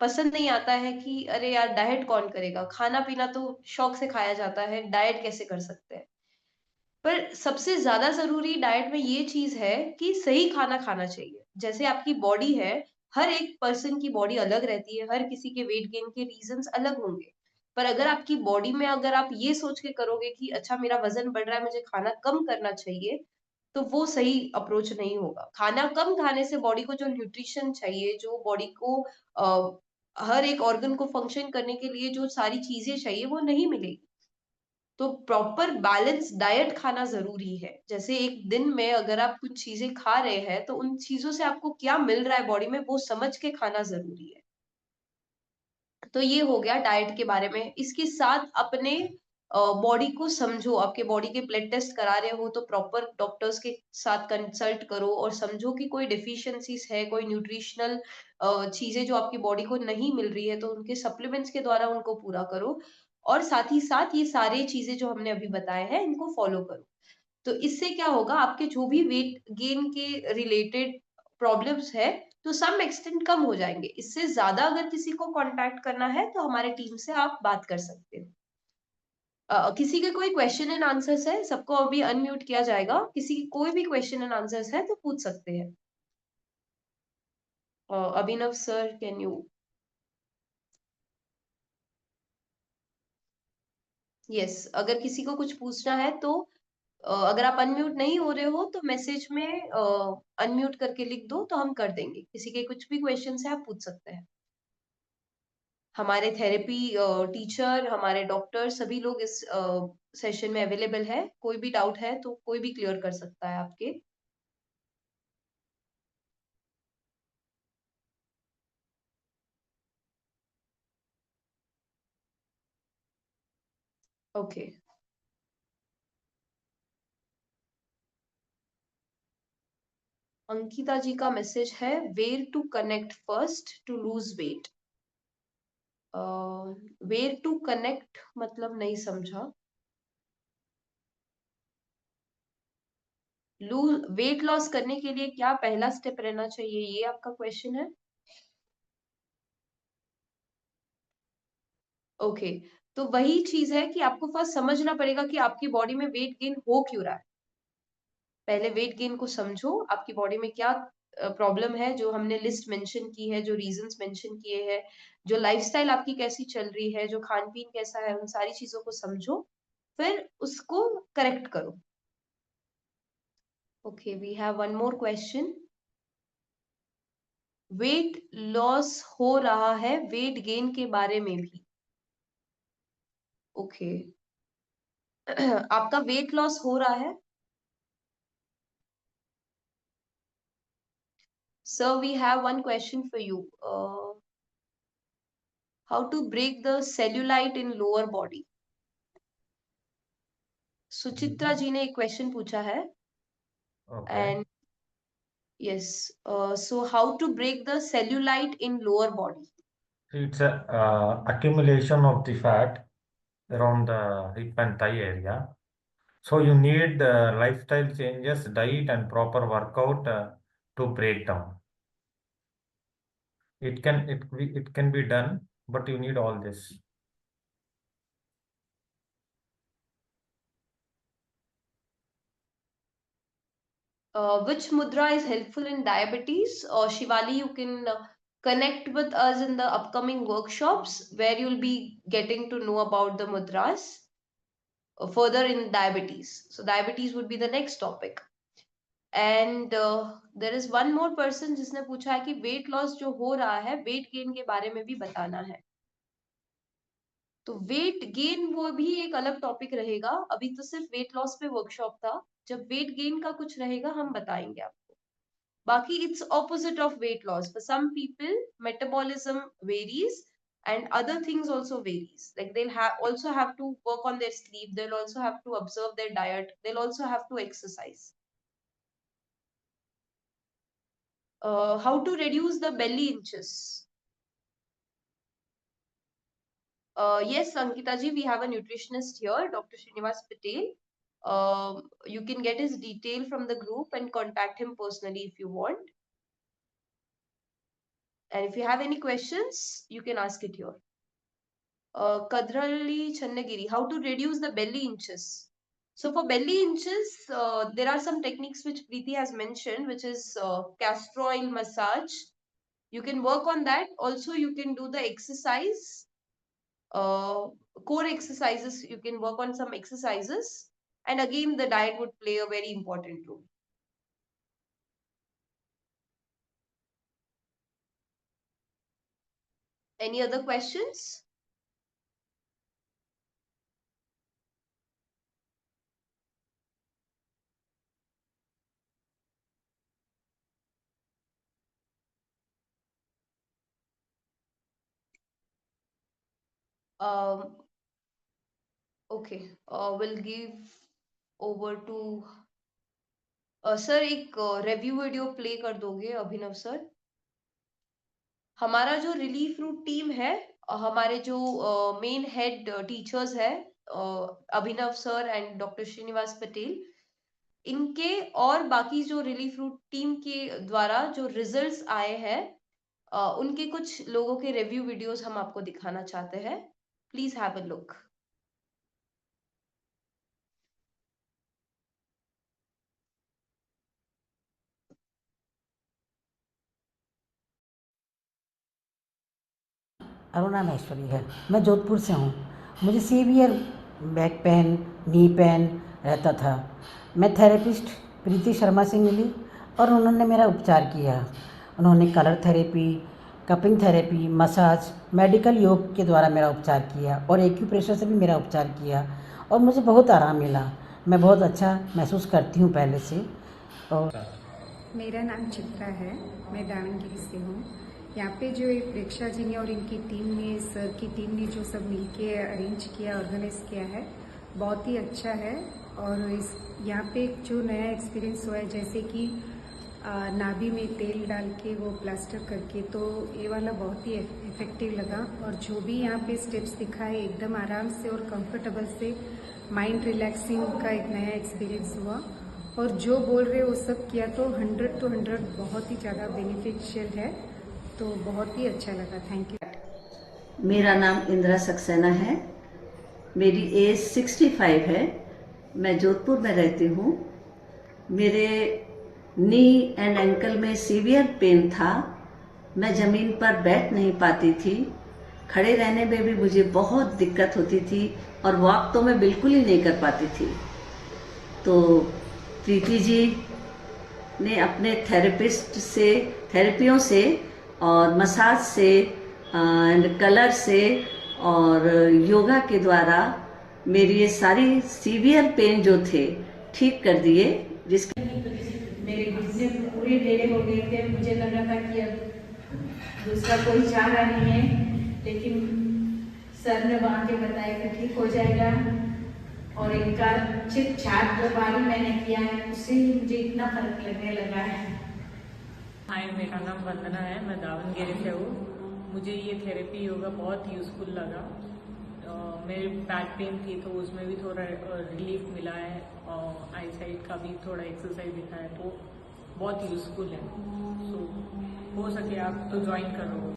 पसंद नहीं आता है कि अरे यार, डाइट कौन करेगा, खाना पीना तो शौक से खाया जाता है, डाइट कैसे कर सकते हैं। पर सबसे ज्यादा जरूरी डाइट में ये चीज है कि सही खाना खाना चाहिए। जैसे आपकी बॉडी है, हर एक पर्सन की बॉडी अलग रहती है, हर किसी के वेट गेन के रीजंस अलग होंगे। पर अगर आपकी बॉडी में अगर आप ये सोच के करोगे कि अच्छा मेरा वजन बढ़ रहा है, मुझे खाना कम करना चाहिए, तो वो सही अप्रोच नहीं होगा। खाना कम खाने से बॉडी को जो न्यूट्रिशन चाहिए, जो बॉडी को हर एक ऑर्गन को फंक्शन करने के लिए जो सारी चीजें चाहिए, वो नहीं मिलेगी। तो प्रॉपर बैलेंस डाइट खाना ज़रूरी है। जैसे एक दिन में अगर आप कुछ चीज़ें खा रहे हैं, तो उन चीज़ों से आपको क्या मिल रहा है बॉडी में, वो समझ के खाना ज़रूरी है। तो ये हो गया डाइट के बारे में। इसके साथ अपने बॉडी को समझो, आपके बॉडी के ब्लड टेस्ट करा रहे हो तो प्रॉपर डॉक्टर्स के साथ कंसल्ट करो और समझो कि कोई डेफिशिएंसीज़ है, कोई न्यूट्रिशनल चीज़ें जो आपकी बॉडी को नहीं मिल रही है, तो उनके सप्लीमेंट्स के द्वारा उनको पूरा करो। और साथ ही साथ ये सारी चीज़ें जो हमने अभी बताए हैं, इनको फॉलो करो। तो इससे क्या होगा, आपके जो भी वेट गेन के रिलेटेड प्रॉब्लम्स है, तो सम एक्सटेंट कम हो जाएँगे। इससे ज़्यादा अगर किसी को कॉन्टैक्ट करना है, तो हमारे टीम से आप बात कर सकते हो। किसी के कोई क्वेश्चन एंड आंसर्स है? सबको अभी अनम्यूट किया जाएगा। किसी की कोई भी क्वेश्चन एंड आंसर्स है, तो पूछ सकते हैं। अभिनव सर, कैन यू? यस, अगर किसी को कुछ पूछना है तो अगर आप अनम्यूट नहीं हो रहे हो, तो मैसेज में अनम्यूट करके लिख दो, तो हम कर देंगे। किसी के कुछ भी क्वेश्चन है, आप पूछ सकते हैं। हमारे थेरेपी टीचर, हमारे डॉक्टर, सभी लोग इस सेशन में अवेलेबल है। कोई भी डाउट है तो कोई भी क्लियर कर सकता है आपके। ओके। अंकिता जी का मैसेज है, where to connect first to lose weight. Where to connect मतलब नहीं समझा। लूज वेट लॉस करने के लिए क्या पहला स्टेप रहना चाहिए, ये आपका क्वेश्चन है? ओके। तो वही चीज है कि आपको फर्स्ट समझना पड़ेगा कि आपकी बॉडी में वेट गेन हो क्यों रहा है। पहले वेट गेन को समझो, आपकी बॉडी में क्या प्रॉब्लम है, जो हमने लिस्ट मेंशन की है, जो रीजंस मेंशन किए हैं, जो लाइफस्टाइल आपकी कैसी चल रही है, जो खान पीन कैसा है, उन सारी चीजों को समझो, फिर उसको करेक्ट करो। Okay, we have one more question. Weight loss हो रहा है वेट गेन के बारे में भी। ओके। आपका वेट लॉस हो रहा है? Sir, we have one question for you. How to break the cellulite in lower body? Suchitra ji ने एक क्वेश्चन पूछा है Okay. And yes so how to break the cellulite in lower body. It's a accumulation of the fat around the hip and thigh area. So you need lifestyle changes, diet, and proper workout to break down. It can be done, but you need all this. Which mudra is helpful in diabetes? Shivali, you can connect with us in the upcoming workshops where you'll be getting to know about the mudras further in diabetes. So diabetes would be the next topic. And there is one more person जिसने पूछा है कि weight loss जो हो रहा है weight gain के बारे में भी बताना है. तो वेट गेन वो भी एक अलग टॉपिक रहेगा. अभी तो सिर्फ वेट लॉस पे वर्कशॉप था. जब वेट गेन का कुछ रहेगा हम बताएंगे आपको. बाकी it's opposite of weight loss. For some people metabolism varies and other things also varies. Like they'll also have to work on their sleep, they'll also have to observe their diet, they'll also have to exercise. How to reduce the belly inches? Yes, Ankita ji, we have a nutritionist here, Dr. Srinivas Patel. You can get his detail from the group and contact him personally if you want. And if you have any questions, you can ask it here. Kadrali Channagiri, how to reduce the belly inches? So for belly inches, there are some techniques which Preeti has mentioned, which is castor oil massage. You can work on that. Also, you can do the exercise. Core exercises, you can work on some exercises, and again the diet would play a very important role. Any other questions? Okay, we'll give over to sir. एक review video play कर दोगे अभिनव sir? हमारा जो relief root team है, हमारे जो main head teachers है Abhinav sir and doctor Srinivas Patel, इनके और बाकी जो रिलीफ रूट टीम के द्वारा जो रिजल्ट्स आए हैं, उनके कुछ लोगों के रिव्यू वीडियोस हम आपको दिखाना चाहते हैं. Please have a look. Aruna Maheshwari है. मैं जोधपुर से हूँ. मुझे severe back pain, knee pain रहता था. मैं थेरेपिस्ट प्रीति शर्मा से मिली और उन्होंने मेरा उपचार किया. उन्होंने colour therapy, cupping therapy, massage, medical योग के द्वारा मेरा उपचार किया और एक्यूप्रेशर से भी मेरा उपचार किया और मुझे बहुत आराम मिला. मैं बहुत अच्छा महसूस करती हूँ पहले से. और मेरा नाम चित्रा है. मैं दावणगिरी से हूँ. यहाँ पे जो एक प्रेक्षा जी ने और इनकी टीम ने, सर की टीम ने जो सब मिलके अरेंज किया, ऑर्गेनाइज किया है, बहुत ही अच्छा है. और इस यहाँ पे जो नया एक्सपीरियंस हुआ है, जैसे कि नाभि में तेल डाल के वो प्लास्टर करके, तो ये वाला बहुत ही इफेक्टिव लगा. और जो भी यहाँ पे स्टेप्स दिखाए एकदम आराम से और कंफर्टेबल से, माइंड रिलैक्सिंग का एक नया एक्सपीरियंस हुआ. और जो बोल रहे वो सब किया तो 100 to 100 बहुत ही ज़्यादा बेनिफिशियल है. तो बहुत ही अच्छा लगा. Thank you. मेरा नाम इंदिरा सक्सेना है. मेरी एज 65 है. मैं जोधपुर में रहती हूँ. मेरे नी एंड एंकल में सीवियर पेन था. मैं ज़मीन पर बैठ नहीं पाती थी. खड़े रहने में भी मुझे बहुत दिक्कत होती थी और वॉक तो मैं बिल्कुल ही नहीं कर पाती थी. तो प्रीति जी ने अपने थेरेपियों से और मसाज से एंड कलर से और योगा के द्वारा मेरी ये सारी सीवियर पेन जो थे ठीक कर दिए. जिसके मेरे घुटने पूरे टेढ़े हो गए थे. मुझे लग रहा था कि अब दूसरा कोई चारा नहीं है, लेकिन सर ने वहाँ के बताया कि ठीक हो जाएगा. और इनका चित चाट 2 बार ही मैंने किया है, उससे ही मुझे इतना फर्क लगने लगा है। हाय, मेरा नाम वंदना है, मैं दावणगेरे से हूँ। मुझे ये थेरेपी योगा बहुत यूज़फुल लगा। मेरे बैक पेन थी तो उसमें भी थोड़ा रिलीफ मिला है, और आई साइड का भी थोड़ा एक्सरसाइज दिखा है, तो बहुत यूज़फुल है। सो हो सके आप तो ज्वाइन करो।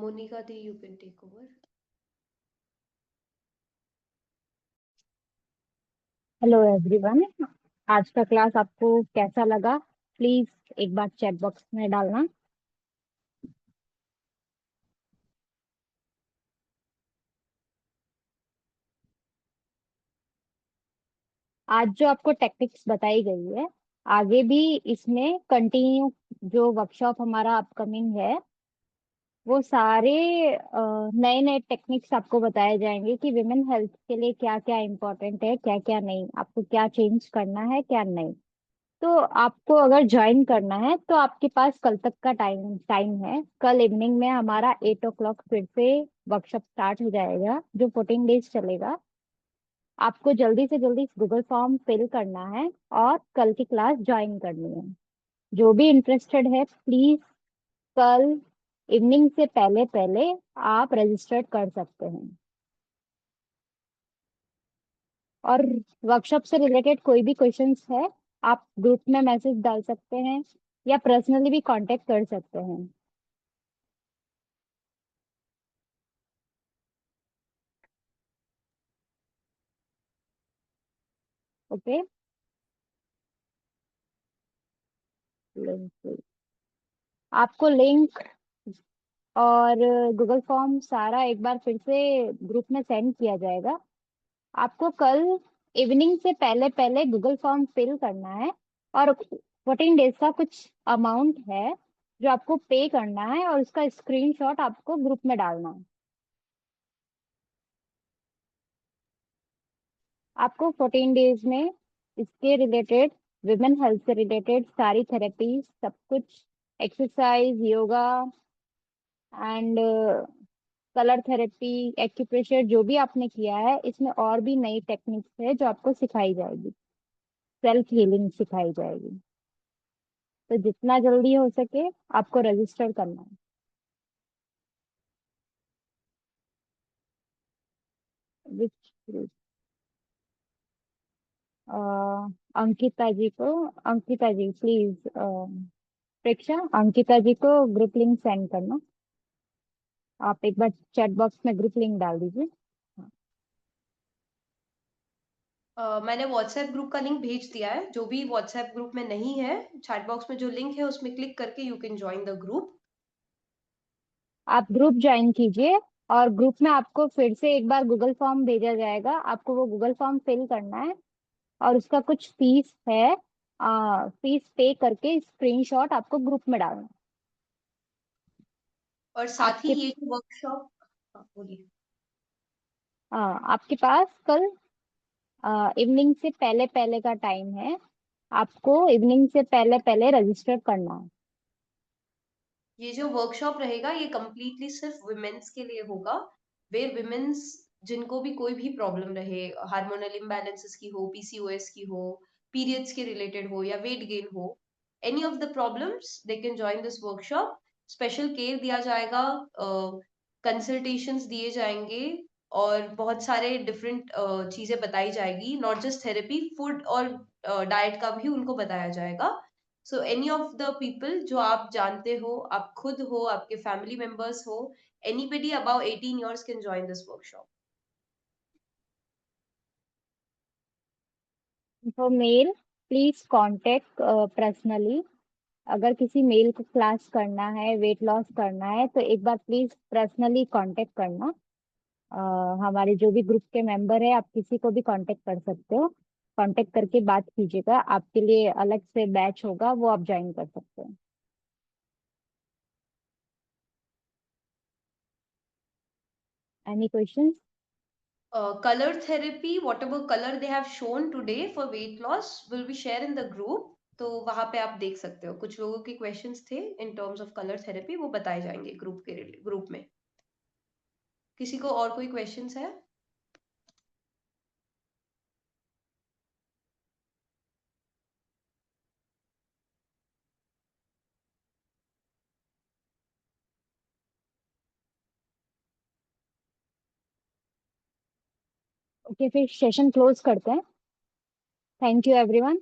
Monica the, you can take over. Hello everyone, आज का क्लास आपको कैसा लगा? प्लीज एक बार चैट बॉक्स में डालना। आज जो आपको टेक्निक्स बताई गई है, आगे भी इसमें कंटिन्यू जो वर्कशॉप हमारा अपकमिंग है, वो सारे नए नए टेक्निक्स आपको बताए जाएंगे कि विमेन हेल्थ के लिए क्या क्या इम्पोर्टेंट है, क्या क्या नहीं, आपको क्या चेंज करना है, क्या नहीं। तो आपको अगर ज्वाइन करना है तो आपके पास कल तक का टाइम टाइम है। कल इवनिंग में हमारा 8 o'clock फिर से वर्कशॉप स्टार्ट हो जाएगा, जो 14 days चलेगा। आपको जल्दी से जल्दी गूगल फॉर्म फिल करना है और कल की क्लास ज्वाइन करनी है। जो भी इंटरेस्टेड है, प्लीज कल इवनिंग से पहले पहले आप रजिस्टर कर सकते हैं। और वर्कशॉप से रिलेटेड कोई भी क्वेश्चंस है, आप ग्रुप में मैसेज डाल सकते हैं या पर्सनली भी कांटेक्ट कर सकते हैं। ओके, आपको लिंक और गूगल फॉर्म सारा एक बार फिर से ग्रुप में सेंड किया जाएगा। आपको कल इवनिंग से पहले पहले गूगल फॉर्म फिल करना है और 14 days का कुछ अमाउंट है जो आपको पे करना है, और उसका स्क्रीनशॉट आपको ग्रुप में डालना है। आपको 14 days में इसके रिलेटेड, विमेन हेल्थ से रिलेटेड सारी थेरेपी, सब कुछ, exercise, yoga and colour therapy, acupressure, जो भी आपने किया है, इसमें और भी नई टेक्निक्स है जो आपको सिखाई जाएगी। सेल्फ हीलिंग सिखाई जाएगी। तो जितना जल्दी हो सके आपको रजिस्टर करना है। विच अंकिता जी प्लीज, प्रेक्षा, अंकिता जी को ग्रुप लिंक सेंड करना। आप एक बार चैट बॉक्स में ग्रुप लिंक डाल दीजिए। मैंने व्हाट्सएप ग्रुप का लिंक भेज दिया है। जो भी व्हाट्सएप ग्रुप में नहीं है, चैट बॉक्स में जो लिंक है उसमें क्लिक करके you can join the group. आप ग्रुप ज्वाइन कीजिए और ग्रुप में आपको फिर से एक बार गूगल फॉर्म भेजा जाएगा। आपको वो गूगल फॉर्म फिल करना है और उसका कुछ फीस है, फीस पे करके स्क्रीनशॉट आपको ग्रुप में डालना है। और साथ ही आपके ये जो वर्कशॉप, बोलिए। आपके पास कल इवनिंग से पहले पहले का टाइम है। आपको इवनिंग से पहले पहले रजिस्टर करना है। ये जो वर्कशॉप रहेगा ये कम्प्लीटली सिर्फ विमेन्स के लिए होगा। वेयर विमेन्स जिनको भी कोई भी प्रॉब्लम रहे, हार्मोनल इम्बैलेंसेस की हो, पीसीओएस की हो, पीरियड्स के रिलेटेड हो या वेट गेन हो, any of the problems they can join this workshop. Special care दिया जाएगा, कंसल्टेशंस दिए जाएंगे और बहुत सारे डिफरेंट चीजें बताई जाएगी। नॉट जस्ट थेरेपी, फूड और डाइट का भी उनको बताया जाएगा। So any of the people जो आप जानते हो, आप खुद हो, आपके फैमिली मेंबर्स हो, anybody about 18 years can join this workshop. For male please contact personally. अगर किसी मेल को क्लास करना है, वेट लॉस करना है, तो एक बार प्लीज पर्सनली कांटेक्ट करना। हमारे जो भी ग्रुप के मेंबर है, आप किसी को भी कांटेक्ट कर सकते हो। कांटेक्ट करके बात कीजिएगा, आपके लिए अलग से बैच होगा, वो आप ज्वाइन कर सकते हैं। Any questions? Color therapy, whatever color they have shown today for weight loss will be shared in the group. तो वहां पे आप देख सकते हो, कुछ लोगों के क्वेश्चंस थे in terms of colour therapy, वो बताए जाएंगे ग्रुप में। किसी को और कोई क्वेश्चंस है? ओके, फिर सेशन क्लोज करते हैं। Thank you everyone.